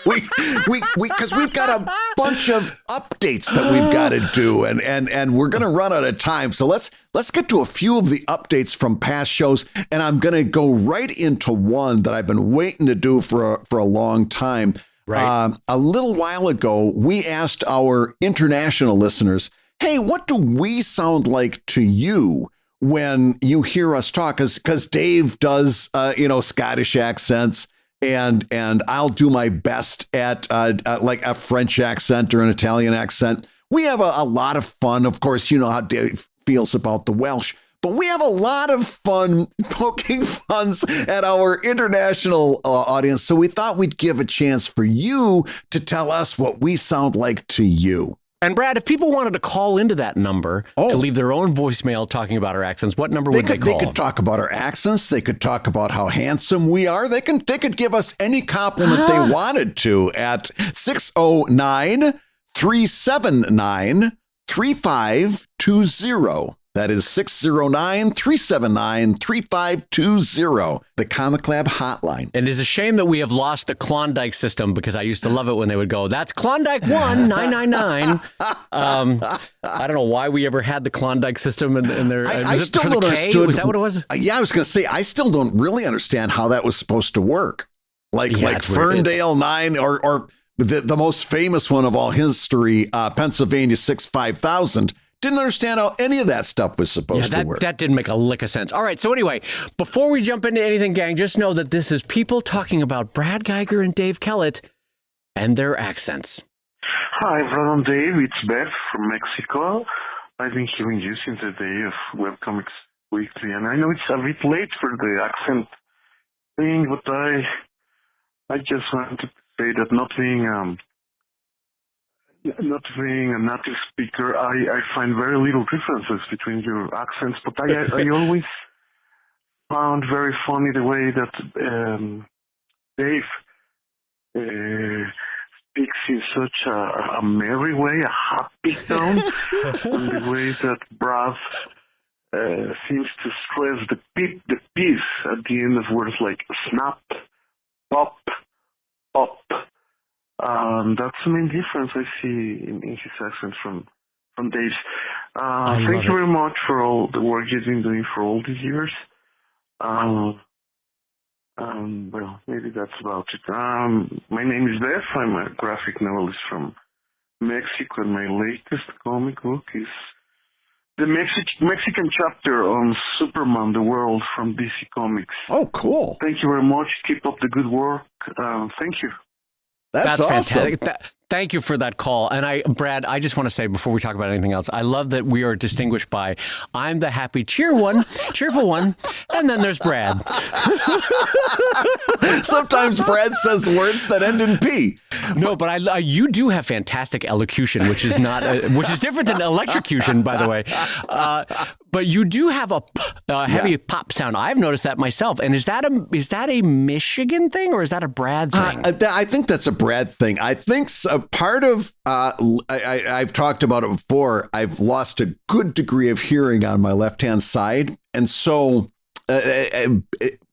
because we've got a bunch of updates that we've got to do, and we're going to run out of time. So let's get to a few of the updates from past shows, and I'm going to go right into one that I've been waiting to do for a long time. Right. A little while ago, we asked our international listeners, hey, what do we sound like to you when you hear us talk? Because Dave does, Scottish accents, and I'll do my best at like a French accent or an Italian accent. We have a lot of fun. Of course, you know how Dave feels about the Welsh, but we have a lot of fun poking funs at our international audience. So we thought we'd give a chance for you to tell us what we sound like to you. And Brad, if people wanted to call into that number to leave their own voicemail talking about our accents, what number would they call? They could talk about our accents. They could talk about how handsome we are. They could give us any compliment they wanted to at 609-379-3520. That is 609-379-3520, the ComicLab hotline. And it's a shame that we have lost the Klondike system because I used to love it when they would go, that's Klondike 1-999. I don't know why we ever had the Klondike system in there. I still don't understand. Was that what it was? Yeah, I was going to say, I still don't really understand how that was supposed to work. Like Ferndale 9 or the most famous one of all history, Pennsylvania 65000. Didn't understand how any of that stuff was supposed to work. That didn't make a lick of sense. All right, so anyway, before we jump into anything, gang, just know that this is people talking about Brad Geiger and Dave Kellett and their accents. Hi, Brad and Dave. It's Beth from Mexico. I've been hearing you since the day of Webcomics Weekly, and I know it's a bit late for the accent thing, but I just want to say that not being a native speaker, I find very little differences between your accents, but I always found very funny the way that Dave speaks in such a merry way, a happy tone, and the way that Brad seems to stress the piece at the end of words like snap, pop, pop. That's the main difference I see in his accent from Dave's. Thank you very much for all the work you've been doing for all these years. Well, maybe that's about it. My name is Beth. I'm a graphic novelist from Mexico, and my latest comic book is the Mexican chapter on Superman, the World from DC Comics. Oh, cool. Thank you very much. Keep up the good work. Thank you. That's awesome. Fantastic. Thank you for that call. And Brad, I just want to say before we talk about anything else, I love that we are distinguished by I'm the happy, cheerful one, and then there's Brad. Sometimes Brad says words that end in P. No, but you do have fantastic elocution, which is not which is different than electrocution, by the way. But you do have a heavy pop sound. I've noticed that myself. And is that a Michigan thing or is that a Brad thing? I think that's a Brad thing. I think part of I've talked about it before. I've lost a good degree of hearing on my left-hand side, and so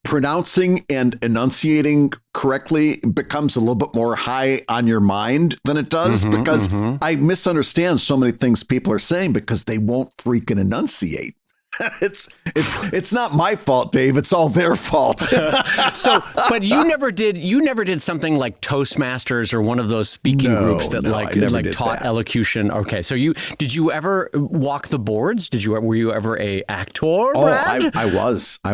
pronouncing and enunciating correctly becomes a little bit more high on your mind than it does because I misunderstand so many things people are saying because they won't freaking enunciate. It's not my fault, Dave. It's all their fault. But you never did something like Toastmasters or one of those speaking groups that taught elocution. Okay, so did you ever walk the boards? Were you ever a actor, Brad? Oh, I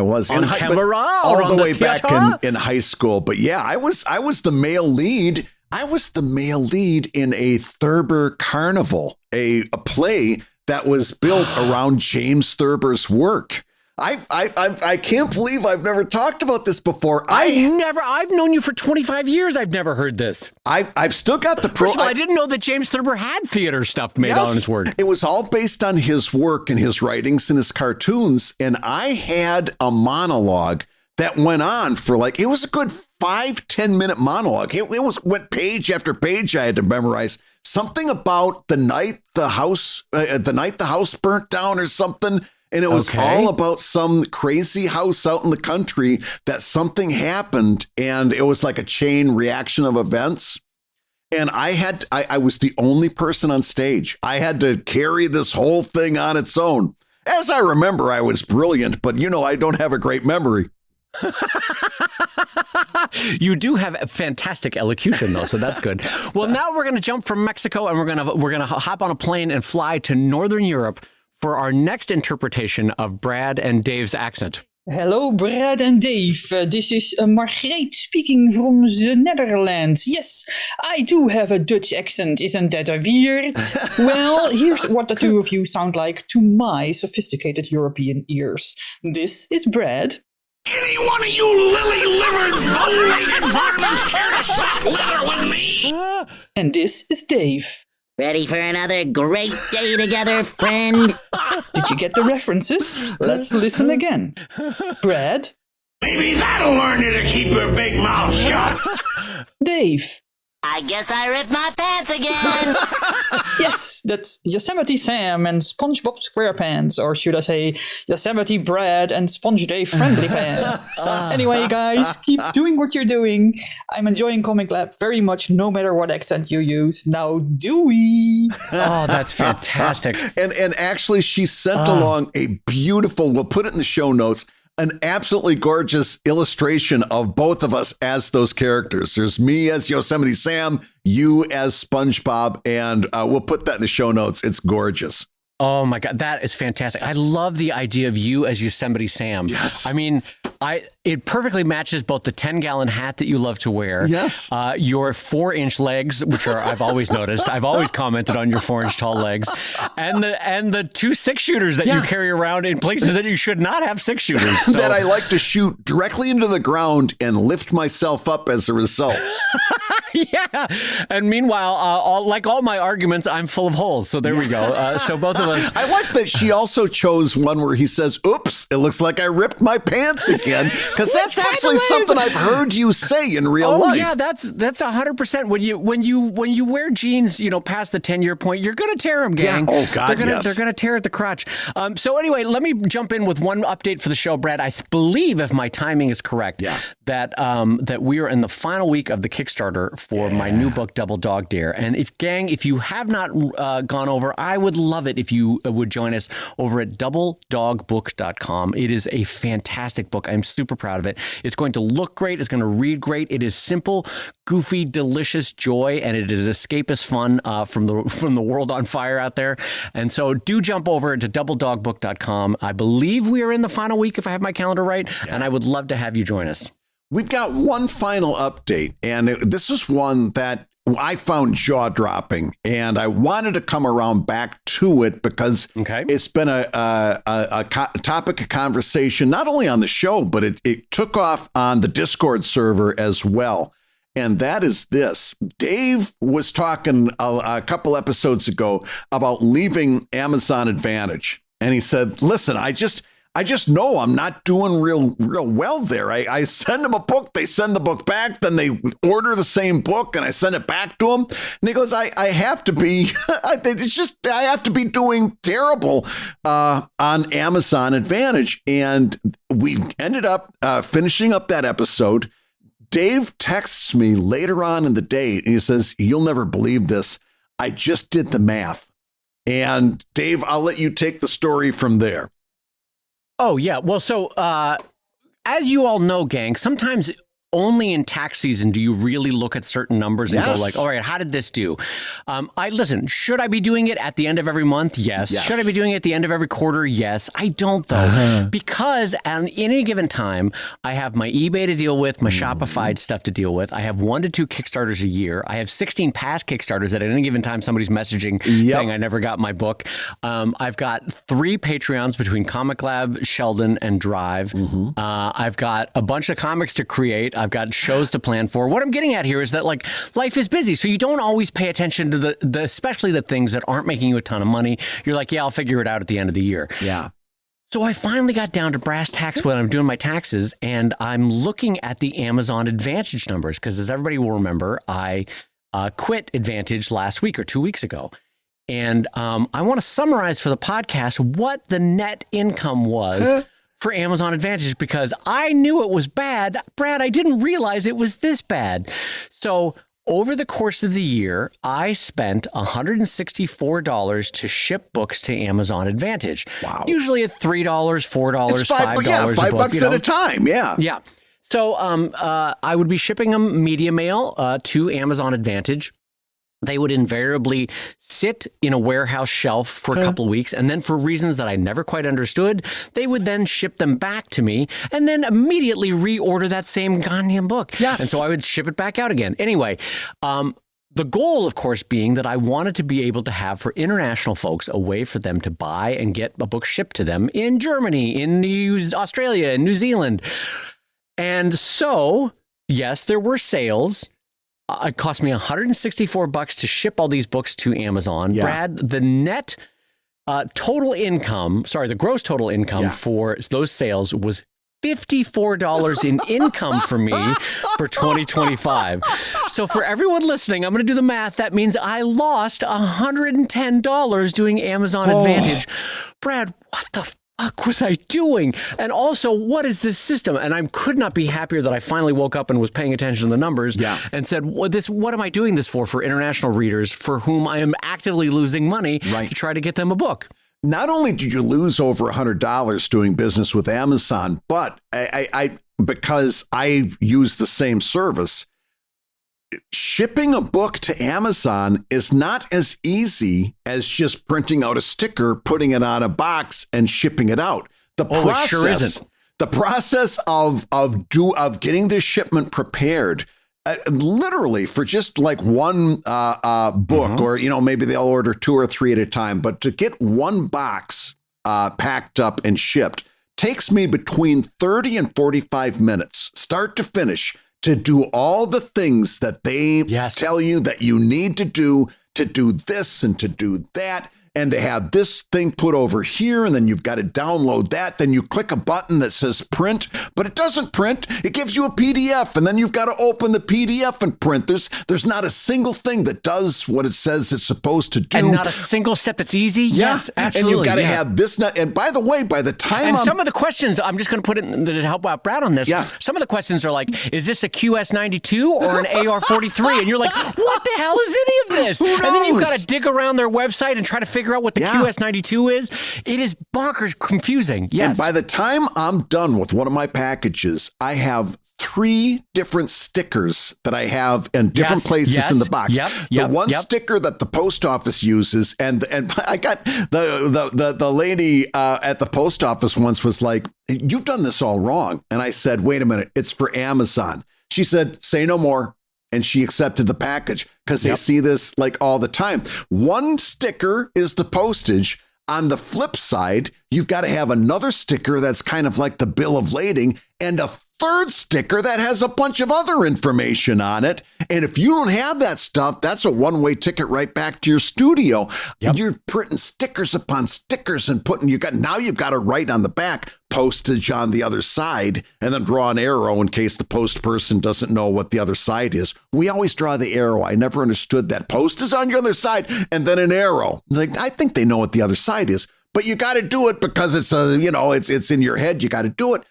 was on camera all the way back in high school. But yeah, I was the male lead. I was the male lead in a Thurber Carnival, a play that was built around James Thurber's work. I can't believe I've never talked about this before. I've known you for 25 years. I've never heard this. I've still got the First of all, I didn't know that James Thurber had theater stuff made on his work. It was all based on his work and his writings and his cartoons. And I had a monologue that went on for it was a good 5-10 minute monologue. It went page after page I had to memorize. Something about the night the house burnt down or something. And it was all about some crazy house out in the country that something happened. And it was like a chain reaction of events. And I was the only person on stage. I had to carry this whole thing on its own. As I remember, I was brilliant, but I don't have a great memory. You do have a fantastic elocution, though, so that's good. Well, now we're going to jump from Mexico and we're going to hop on a plane and fly to Northern Europe for our next interpretation of Brad and Dave's accent. Hello, Brad and Dave. This is Margreet speaking from the Netherlands. Yes, I do have a Dutch accent. Isn't that weird? Well, here's what the two of you sound like to my sophisticated European ears. This is Brad. Any one of you lily-livered, low-legged varmints care to swap leather with me? And this is Dave. Ready for another great day together, friend? Did you get the references? Let's listen again. Brad, Maybe that'll learn you to keep your big mouth shut. Dave. I guess I ripped my pants again. Yes, that's Yosemite Sam and SpongeBob SquarePants, or should I say Yosemite Brad and Sponge Dave Friendly Pants. Anyway, guys, keep doing what you're doing. I'm enjoying Comic Lab very much, no matter what accent you use. Now, Dewey. Oh, that's fantastic. And actually, she sent along a beautiful, we'll put it in the show notes, an absolutely gorgeous illustration of both of us as those characters. There's me as Yosemite Sam, you as SpongeBob, and we'll put that in the show notes. It's gorgeous. Oh my God, that is fantastic. I love the idea of you as Yosemite Sam. Yes. I mean, it perfectly matches both the 10-gallon hat that you love to wear. Yes. Your 4-inch legs, which are, I've always noticed. I've always commented on your 4-inch tall legs. And the 2 6-shooters that you carry around in places that you should not have 6-shooters. So. That I like to shoot directly into the ground and lift myself up as a result. Yeah. And meanwhile, all my arguments, I'm full of holes. So there we go. So both of us. I like that she also chose one where he says, oops, it looks like I ripped my pants again. Because that's actually something I've heard you say in real life. Yeah, that's 100%. When you wear jeans, past the 10-year point, you're going to tear them, gang. Yeah. Oh, God, They're going to tear at the crotch. So anyway, let me jump in with one update for the show, Brad. I believe, if my timing is correct, that we are in the final week of the Kickstarter for my new book, Double Dog Dare. And if you have not gone over, I would love it if you would join us over at doubledogbook.com. It is a fantastic book. I'm super proud of it. It's going to look great. It's going to read great. It is simple, goofy, delicious joy, and it is escapist fun from the world on fire out there. And so do jump over to doubledogbook.com. I believe we are in the final week, if I have my calendar right, and I would love to have you join us. We've got one final update, and this is one that I found jaw-dropping, and I wanted to come around back to it because it's been a topic of conversation, not only on the show, but it took off on the Discord server as well. And that is this. Dave was talking a couple episodes ago about leaving Amazon Advantage. And he said, listen, I just know I'm not doing real well there. I send them a book, they send the book back, then they order the same book and I send it back to them. And he goes, I have to be, I have to be doing terrible on Amazon Advantage. And we ended up finishing up that episode. Dave texts me later on in the day and he says, you'll never believe this. I just did the math. And Dave, I'll let you take the story from there. Oh, yeah. Well, so as you all know, gang, sometimes only in tax season do you really look at certain numbers and go like, all right, how did this do? Listen, should I be doing it at the end of every month? Yes. Should I be doing it at the end of every quarter? Yes. I don't, though, because at any given time, I have my eBay to deal with, my Shopify stuff to deal with. I have 1 to 2 Kickstarters a year. I have 16 past Kickstarters that at any given time, somebody's messaging saying I never got my book. I've got 3 Patreons between ComicLab, Sheldon, and Drive. I've got a bunch of comics to create. I've got shows to plan for. What I'm getting at here is that like life is busy, so you don't always pay attention to the especially the things that aren't making you a ton of money. You're like, yeah, I'll figure it out at the end of the year. Yeah. So I finally got down to brass tacks when I'm doing my taxes, and I'm looking at the Amazon Advantage numbers because, as everybody will remember, I quit Advantage last week or 2 weeks ago. And I want to summarize for the podcast what the net income was for Amazon Advantage, because I knew it was bad. Brad, I didn't realize it was this bad. So over the course of the year, I spent $164 to ship books to Amazon Advantage. Wow. Usually at $3, $4, it's $5 $5 a book, at a time. Yeah. Yeah. So I would be shipping them media mail to Amazon Advantage. They would invariably sit in a warehouse shelf for a couple of weeks, and then for reasons that I never quite understood, they would then ship them back to me and then immediately reorder that same goddamn book. Yes. And so I would ship it back out again. Anyway, the goal, of course, being that I wanted to be able to have for international folks a way for them to buy and get a book shipped to them in Germany, in Australia, in New Zealand. And so, yes, there were sales. It cost me $164 to ship all these books to Amazon. Yeah. Brad, the net the gross total income for those sales was $54 in income for me for 2025. So for everyone listening, I'm going to do the math. That means I lost $110 doing Amazon Advantage. Brad, what the fuck was I doing? And also, what is this system? And I could not be happier that I finally woke up and was paying attention to the numbers and said, what am I doing this for international readers for whom I am actively losing money to try to get them a book? Not only did you lose over $100 doing business with Amazon, but because I use the same service, shipping a book to Amazon is not as easy as just printing out a sticker, putting it on a box, and shipping it out. It sure isn't. The process of getting this shipment prepared, literally for just like one book, or maybe they'll order 2 or 3 at a time, but to get one box packed up and shipped takes me between 30 and 45 minutes, start to finish, to do all the things that they tell you that you need to do this and to do that, and to have this thing put over here, and then you've got to download that. Then you click a button that says print, but it doesn't print. It gives you a PDF, and then you've got to open the PDF and print. There's not a single thing that does what it says it's supposed to do. And not a single step that's easy? Yes, absolutely. And you've got to have this. And by the way, by the time some of the questions, I'm just going to put it to help out Brad on this. Yeah. Some of the questions are like, is this a QS92 or an AR43? And you're like, what the hell is any of this? Who knows? And then you've got to dig around their website and try to figure out what the QS92 is. It is bonkers confusing. Yes. And by the time I'm done with one of my packages, I have 3 different stickers that I have in different places in the box. The one sticker that the post office uses, and I got the lady at the post office once was like, "You've done this all wrong." And I said, "Wait a minute, it's for Amazon." She said, "Say no more." And she accepted the package because they see this like all the time. One sticker is the postage. On the flip side, you've got to have another sticker that's kind of like the bill of lading, and a third sticker that has a bunch of other information on it. And if you don't have that stuff, that's a one-way ticket right back to your studio. You're printing stickers upon stickers and you've got to write on the back postage on the other side, and then draw an arrow in case the post person doesn't know what the other side is. We always draw the arrow. I never understood that. Post is on your other side, and then an arrow. It's like, I think they know what the other side is, but you got to do it because it's it's in your head. You got to do it.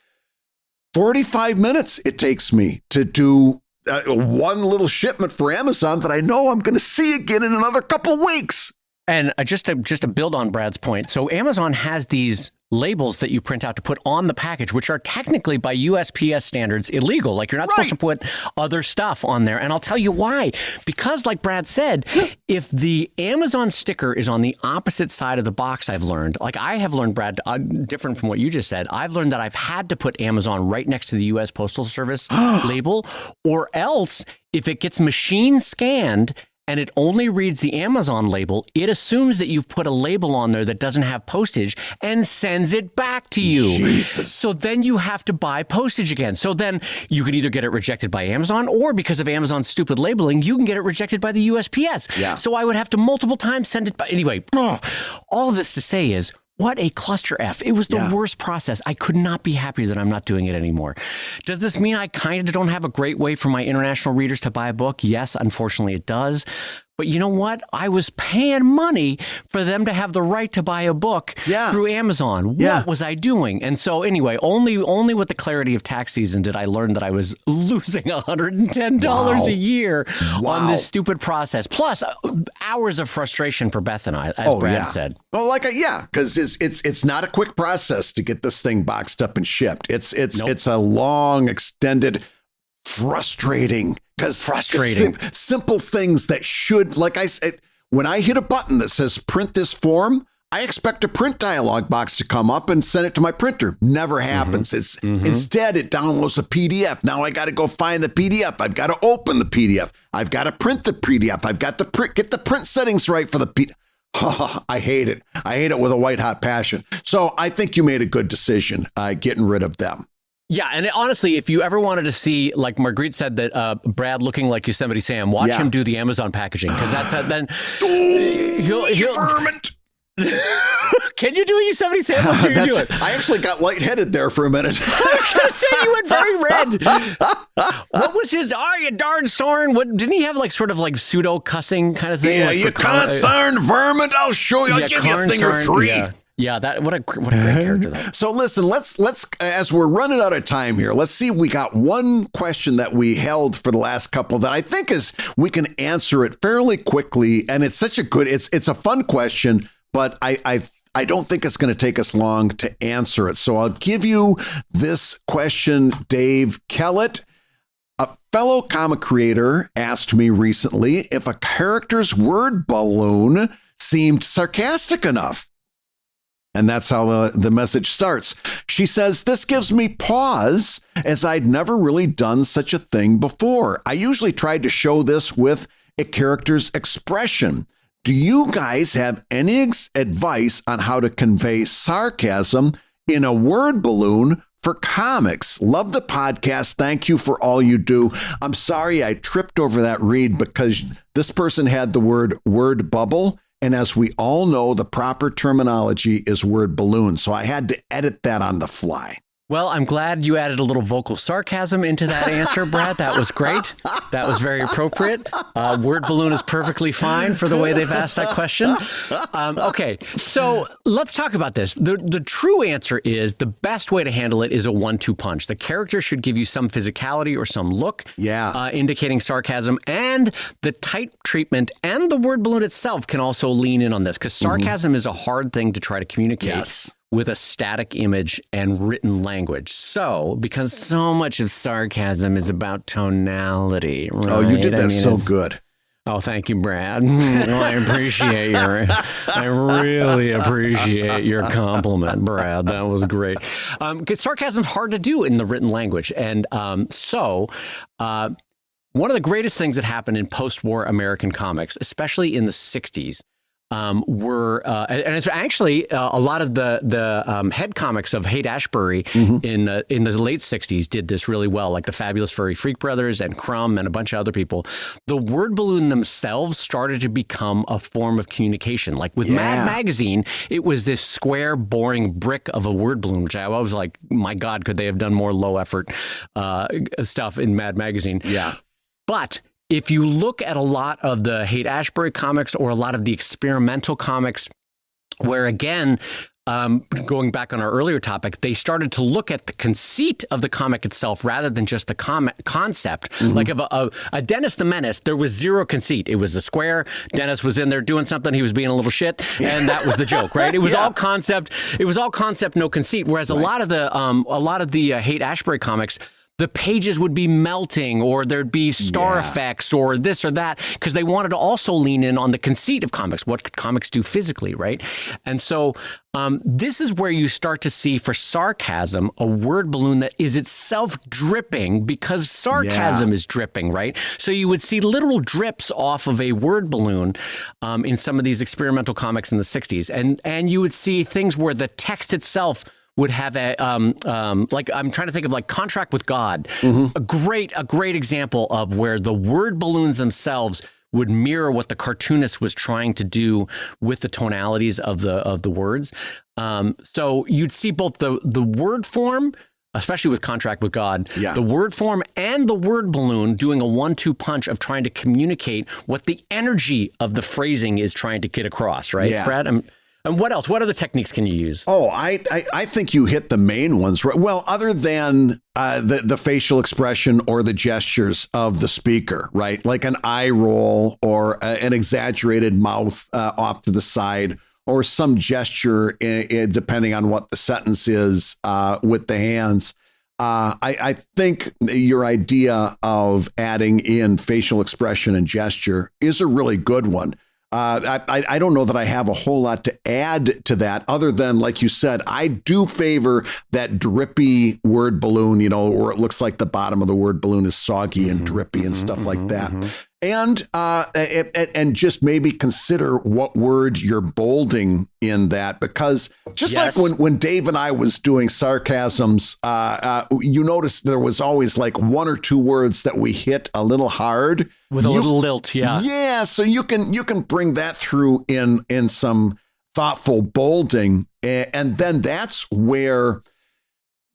45 minutes it takes me to do one little shipment for Amazon that I know I'm going to see again in another couple weeks. And just to build on Brad's point, so Amazon has these labels that you print out to put on the package, which are technically by USPS standards illegal. Like, you're not supposed to put other stuff on there. And I'll tell you why. Because like Brad said, if the Amazon sticker is on the opposite side of the box, I have learned, Brad, different from what you just said, I've learned that I've had to put Amazon right next to the U.S. Postal Service label, or else if it gets machine scanned and it only reads the Amazon label, it assumes that you've put a label on there that doesn't have postage and sends it back to you. Jesus. So then you have to buy postage again. So then you can either get it rejected by Amazon, or because of Amazon's stupid labeling, you can get it rejected by the USPS. Yeah. So I would have to multiple times send it by. Anyway, all of this to say is, what a cluster F. It was the worst process. I could not be happier that I'm not doing it anymore. Does this mean I kind of don't have a great way for my international readers to buy a book? Yes, unfortunately it does. But you know what? I was paying money for them to have the right to buy a book through Amazon. What was I doing? And so anyway, only with the clarity of tax season did I learn that I was losing $110 a year on this stupid process. Plus hours of frustration for Beth and I, as Brad said. Well, because it's not a quick process to get this thing boxed up and shipped. It's a long, extended, frustrating. Simple things that should, like I said, when I hit a button that says print this form, I expect a print dialog box to come up and send it to my printer. Never happens. Instead, it downloads a PDF. Now I got to go find the PDF. I've got to open the PDF. I've got to print the PDF. I've got to get the print settings right for the PDF. I hate it. I hate it with a white hot passion. So I think you made a good decision getting rid of them. Yeah, and honestly, if you ever wanted to see, like Marguerite said, that Brad looking like Yosemite Sam, watch him do the Amazon packaging, because that's then he'll Vermint. Can you do a Yosemite Sam? Let's hear you do it. I actually got lightheaded there for a minute. I was going to say you went very red. What was his? Oh, you darn Soren! What didn't he have? Like sort of like pseudo cussing kind of thing. Yeah, like you can't Soren Vermint. I'll show you. I'll give you a thing or three. Yeah, that what a great character that. So listen, let's as we're running out of time here, let's see. We got one question that we held for the last couple that I think is we can answer it fairly quickly, and it's such a good. It's a fun question, but I don't think it's going to take us long to answer it. So I'll give you this question, Dave Kellett. A fellow comic creator asked me recently if a character's word balloon seemed sarcastic enough. And that's how the message starts. She says, this gives me pause, as I'd never really done such a thing before. I usually tried to show this with a character's expression. Do you guys have any advice on how to convey sarcasm in a word balloon for comics? Love the podcast. Thank you for all you do. I'm sorry I tripped over that read because this person had the word bubble. And as we all know, the proper terminology is word balloon. So I had to edit that on the fly. Well, I'm glad you added a little vocal sarcasm into that answer, Brad. That was great. That was very appropriate. Word balloon is perfectly fine for the way they've asked that question. Okay, so let's talk about this. The true answer is the best way to handle it is a 1-2 punch. The character should give you some physicality or some look, indicating sarcasm, and the type treatment and the word balloon itself can also lean in on this, because sarcasm is a hard thing to try to communicate with a static image and written language. So, because so much of sarcasm is about tonality, right? Oh, you did that so good. Oh, thank you, Brad. I appreciate I really appreciate your compliment, Brad. That was great. Because sarcasm's hard to do in the written language. And one of the greatest things that happened in post-war American comics, especially in the 60s, were and it's actually a lot of the head comics of Haight-Ashbury in the late 60s did this really well, like the Fabulous Furry Freak Brothers and Crumb and a bunch of other people. The word balloon themselves started to become a form of communication. Like with Mad Magazine, it was this square, boring brick of a word balloon, which I was like, my God, could they have done more low effort stuff in Mad Magazine? Yeah. But if you look at a lot of the Haight-Ashbury comics or a lot of the experimental comics, where again, going back on our earlier topic, they started to look at the conceit of the comic itself rather than just the concept. Like of a Dennis the Menace, there was zero conceit. It was a square. Dennis was in there doing something. He was being a little shit, and that was the joke, right? It was all concept. It was all concept, no conceit. Whereas a lot of the Haight-Ashbury comics, the pages would be melting, or there'd be star effects or this or that, because they wanted to also lean in on the conceit of comics. What could comics do physically, right? And so this is where you start to see for sarcasm a word balloon that is itself dripping, because sarcasm is dripping, right? So you would see little drips off of a word balloon in some of these experimental comics in the 60s. And you would see things where the text itself would have a like, I'm trying to think of like Contract with God, a great example of where the word balloons themselves would mirror what the cartoonist was trying to do with the tonalities of the words. So you'd see both the word form, especially with Contract with God, the word form and the word balloon doing a 1-2 punch of trying to communicate what the energy of the phrasing is trying to get across, right, Brad? And what else? What other techniques can you use? Oh, I think you hit the main ones. Right? Well, other than the facial expression or the gestures of the speaker, right? Like an eye roll or an exaggerated mouth off to the side, or some gesture depending on what the sentence is with the hands. I think your idea of adding in facial expression and gesture is a really good one. I don't know that I have a whole lot to add to that, other than, like you said, I do favor that drippy word balloon, where it looks like the bottom of the word balloon is soggy and drippy and stuff like that. And just maybe consider what word you're bolding in that, because just Yes. like when Dave and I was doing sarcasms, you notice there was always like one or two words that we hit a little hard With a little lilt, yeah. Yeah, so you can bring that through in some thoughtful bolding, and then that's where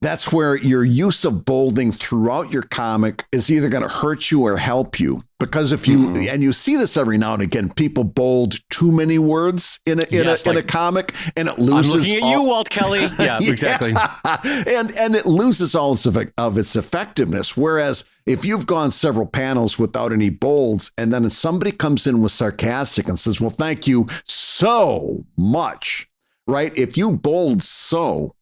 your use of bolding throughout your comic is either going to hurt you or help you. Because if you and you see this every now and again, people bold too many words in a comic, and it loses. I'm looking at you, Walt Kelly. Yeah, exactly. And it loses all of its effectiveness. Whereas if you've gone several panels without any bolds, and then somebody comes in with sarcastic and says, "Well, thank you so much," right? If you bold so.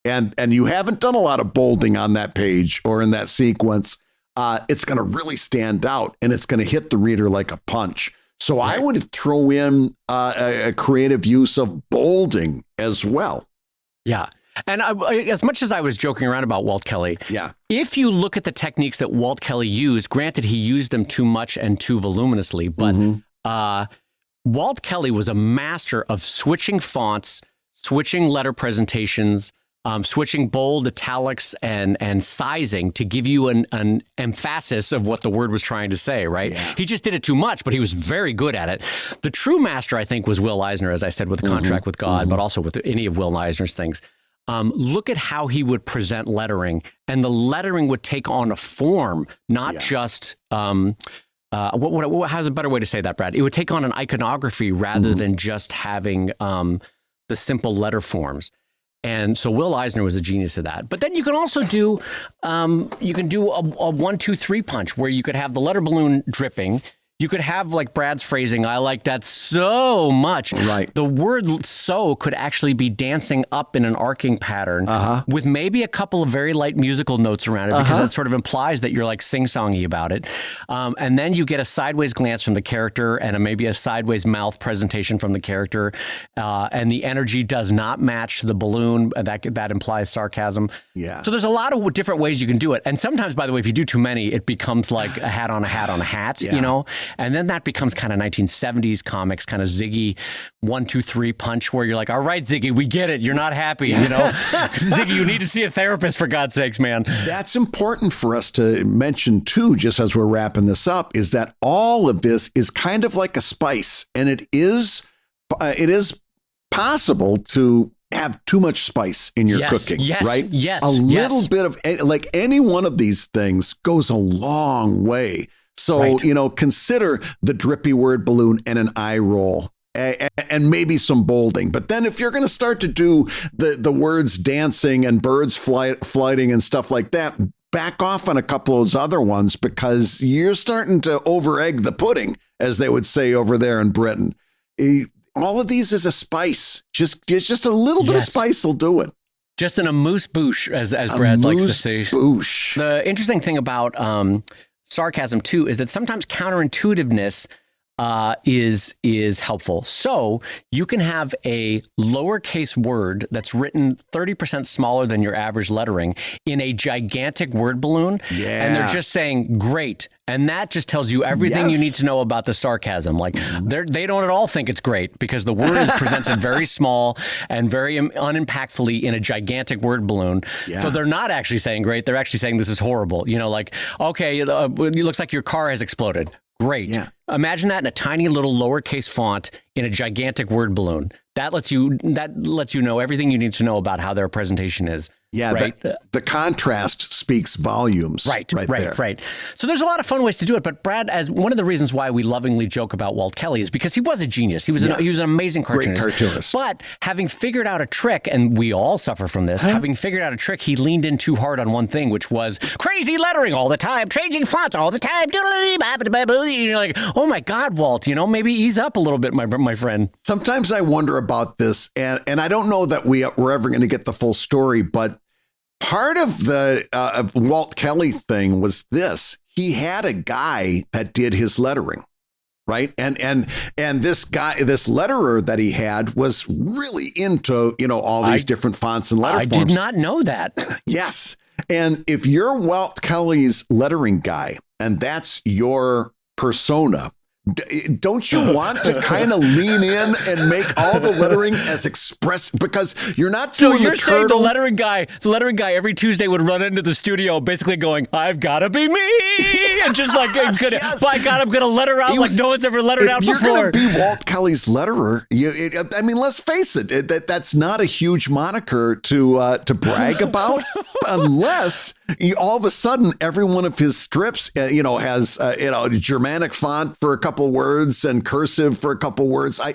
And you haven't done a lot of bolding on that page or in that sequence, it's going to really stand out, and it's going to hit the reader like a punch. So I would throw in a creative use of bolding as well. Yeah. And as much as I was joking around about Walt Kelly, if you look at the techniques that Walt Kelly used, granted he used them too much and too voluminously, but Walt Kelly was a master of switching fonts, switching letter presentations, switching bold, italics, and sizing to give you an emphasis of what the word was trying to say, right? Yeah. He just did it too much, but he was very good at it. The true master, I think, was Will Eisner, as I said, with the Contract with God, but also with any of Will Eisner's things. Look at how he would present lettering, and the lettering would take on a form, not just... how's a better way to say that, Brad? It would take on an iconography rather than just having the simple letter forms. And so Will Eisner was a genius of that. But then you can also do, a 1-2-3 punch where you could have the letter balloon dripping. You could have, like Brad's phrasing, I like that so much. Right. The word so could actually be dancing up in an arcing pattern with maybe a couple of very light musical notes around it, because that sort of implies that you're like sing-songy about it. And then you get a sideways glance from the character and maybe a sideways mouth presentation from the character. And the energy does not match the balloon. That implies sarcasm. Yeah. So there's a lot of different ways you can do it. And sometimes, by the way, if you do too many, it becomes like a hat on a hat on a hat, you know? And then that becomes kind of 1970s comics, kind of Ziggy 1-2-3 punch, where you're like, all right, Ziggy, we get it. You're not happy, you know? Ziggy, you need to see a therapist, for God's sakes, man. That's important for us to mention, too, just as we're wrapping this up, is that all of this is kind of like a spice. And it is possible to have too much spice in your cooking, right? Yes. A little bit of, like any one of these things goes a long way. So, consider the drippy word balloon and an eye roll and maybe some bolding. But then if you're going to start to do the words dancing and birds flighting and stuff like that, back off on a couple of those other ones, because you're starting to over-egg the pudding, as they would say over there in Britain. All of these is a spice. Just a little bit of spice will do it. Just an amuse-bouche, as Brad likes to say. Bouche. The interesting thing about sarcasm too is that sometimes counterintuitiveness is helpful. So you can have a lowercase word that's written 30% smaller than your average lettering in a gigantic word balloon, and they're just saying great, and that just tells you everything you need to know about the sarcasm. Like they don't at all think it's great, because the word is presented very small and very unimpactfully in a gigantic word balloon. So they're not actually saying great; they're actually saying this is horrible. You know, like, okay, it looks like your car has exploded. Great. Yeah. Imagine that in a tiny little lowercase font in a gigantic word balloon. That lets you know everything you need to know about how their presentation is. Yeah, right? The contrast speaks volumes. Right there. So there's a lot of fun ways to do it. But Brad, as one of the reasons why we lovingly joke about Walt Kelly is because he was a genius. He was an amazing cartoonist. Great cartoonist. But having figured out a trick, and we all suffer from this, having figured out a trick, he leaned in too hard on one thing, which was crazy lettering all the time, changing fonts all the time. And you're like, oh my God, Walt, maybe ease up a little bit, my friend. Sometimes I wonder about this, and I don't know that we're ever going to get the full story, but part of the Walt Kelly thing was this. He had a guy that did his lettering, right? And this guy, this letterer that he had, was really into, all these different fonts and letter forms. I did not know that. Yes. And if you're Walt Kelly's lettering guy, and that's your persona. Don't you want to kind of lean in and make all the lettering as express, because you're not So doing you're the saying turtle. the lettering guy every Tuesday would run into the studio basically going, I've got to be me. And just like, he's gonna, Yes. by God, I'm going to letter out like no one's ever lettered out If you're before. going to be Walt Kelly's letterer, I mean, let's face it, that's not a huge moniker to brag about, unless all of a sudden every one of his strips, has Germanic font for a couple words and cursive for a couple words. I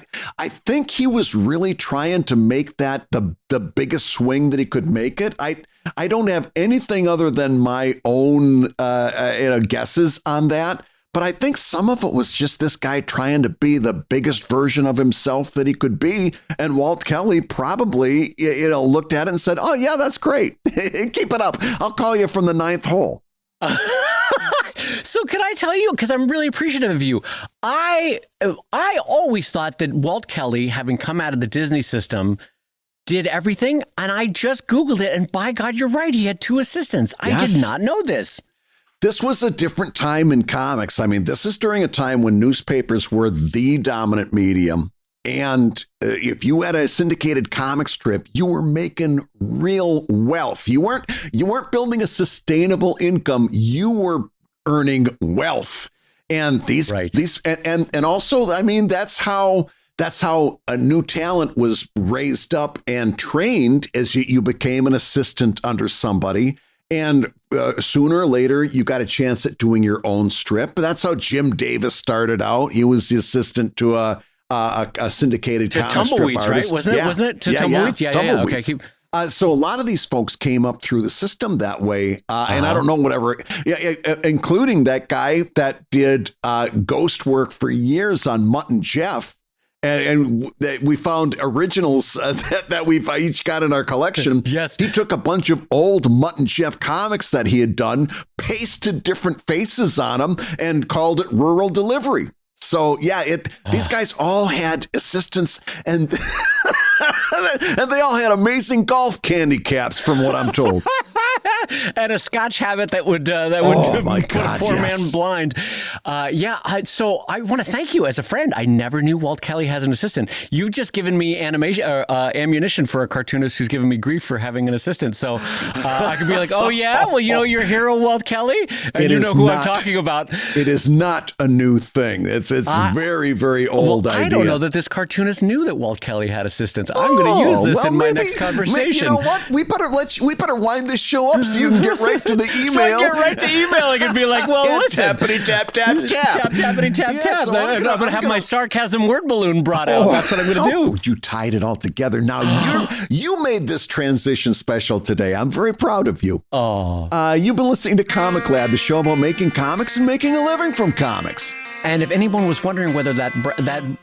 think he was really trying to make that the biggest swing that he could make it. I don't have anything other than my own guesses on that. But I think some of it was just this guy trying to be the biggest version of himself that he could be. And Walt Kelly probably, looked at it and said, oh, yeah, that's great. Keep it up. I'll call you from the 9th hole. So can I tell you, because I'm really appreciative of you, I always thought that Walt Kelly, having come out of the Disney system, did everything. And I just Googled it. And by God, you're right. He had 2 assistants. Yes. I did not know this. This was a different time in comics. I mean, this is during a time when newspapers were the dominant medium. And if you had a syndicated comic strip, you were making real wealth. You weren't building a sustainable income. You were earning wealth. And and also, I mean, that's how a new talent was raised up and trained, as you became an assistant under somebody. And sooner or later, you got a chance at doing your own strip. That's how Jim Davis started out. He was the assistant to a syndicated comic strip Tumbleweeds, artist. right? Wasn't it? To Tumbleweeds? Yeah. Tumbleweeds. Okay. So a lot of these folks came up through the system that way. And I don't know, whatever, including that guy that did ghost work for years on Mutt and Jeff. And we found originals that we've each got in our collection. Yes. He took a bunch of old Mutt and Jeff comics that he had done, pasted different faces on them, and called it Rural Delivery. So, these guys all had assistants, and they all had amazing golf candy caps, from what I'm told. And a Scotch habit that would put a poor man blind. So I want to thank you as a friend. I never knew Walt Kelly has an assistant. You've just given me ammunition for a cartoonist who's given me grief for having an assistant. So I could be like, oh yeah, well, your hero Walt Kelly, and you know who I'm talking about. It is not a new thing. It's very, very old idea. I don't know that this cartoonist knew that Walt Kelly had assistants. I'm going to use this in my next conversation. You know what? We better wind this show up so you can get right to the email. So I get right to emailing and be like, well, listen. Tappity tap tap tap. Tappity tap tap. So I'm going to have my sarcasm word balloon brought out. That's what I'm going to do. You tied it all together. Now you made this transition special today. I'm very proud of you. You've been listening to Comic Lab, the show about making comics and making a living from comics. And if anyone was wondering whether that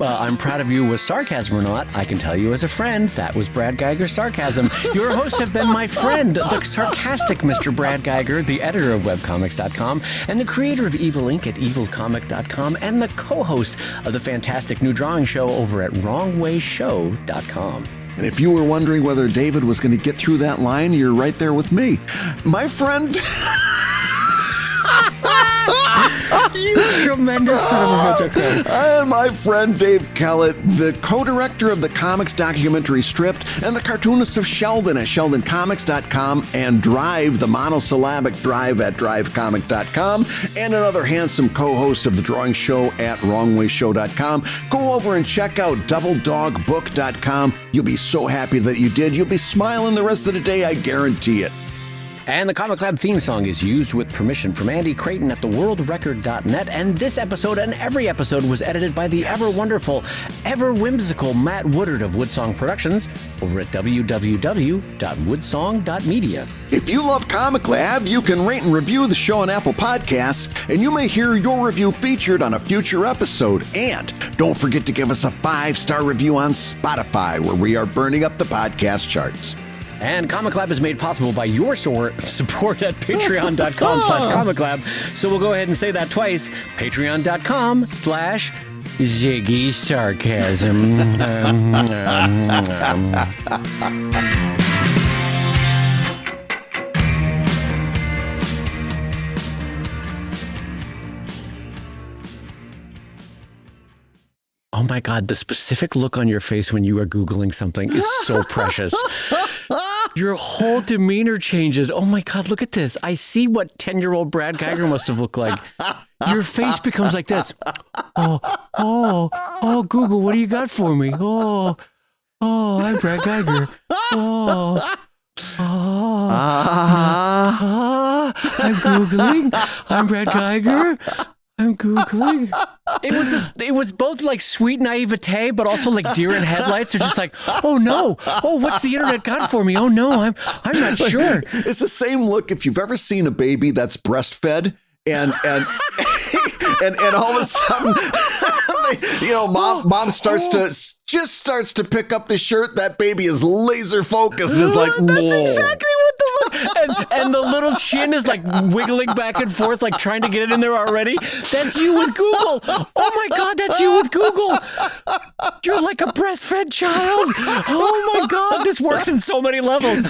I'm proud of you was sarcasm or not, I can tell you as a friend, that was Brad Geiger's sarcasm. Your hosts have been my friend, the sarcastic Mr. Brad Geiger, the editor of webcomics.com, and the creator of Evil Inc. at evilcomic.com, and the co-host of the fantastic new drawing show over at wrongwayshow.com. And if you were wondering whether David was going to get through that line, you're right there with me. My friend... You tremendous son of a bitch. And my friend Dave Kellett, the co-director of the comics documentary Stripped, and the cartoonist of Sheldon at sheldoncomics.com, and Drive, the monosyllabic Drive at drivecomic.com, and another handsome co-host of the drawing show at wrongwayshow.com. Go over and check out doubledogbook.com. You'll be so happy that you did. You'll be smiling the rest of the day, I guarantee it. And the Comic Lab theme song is used with permission from Andy Creighton at theworldrecord.net. And this episode and every episode was edited by the ever wonderful, ever whimsical Matt Woodard of Woodsong Productions over at www.woodsong.media. If you love Comic Lab, you can rate and review the show on Apple Podcasts, and you may hear your review featured on a future episode. And don't forget to give us a 5-star review on Spotify, where we are burning up the podcast charts. And Comic Lab is made possible by your support at patreon.com/comiclab. So we'll go ahead and say that twice. Patreon.com/Ziggy Sarcasm. Oh my God, the specific look on your face when you are Googling something is so precious. Your whole demeanor changes. Oh my God, look at this. I see what 10-year-old Brad Geiger must have looked like. Your face becomes like this. Oh, Google, what do you got for me? Oh, I'm Brad Geiger. I'm Googling. I'm Brad Geiger. I'm Googling. It was both like sweet naivete, but also like deer in headlights. They're just like, oh no, what's the internet got for me? Oh no, I'm not sure. It's the same look if you've ever seen a baby that's breastfed and all of a sudden, mom starts to pick up the shirt. That baby is laser focused. And it's like, that's exactly what the look. And the little chin is like wiggling back and forth, like trying to get it in there already. That's you with Google. Oh my God, that's you with Google. You're like a breastfed child. Oh my God, this works in so many levels.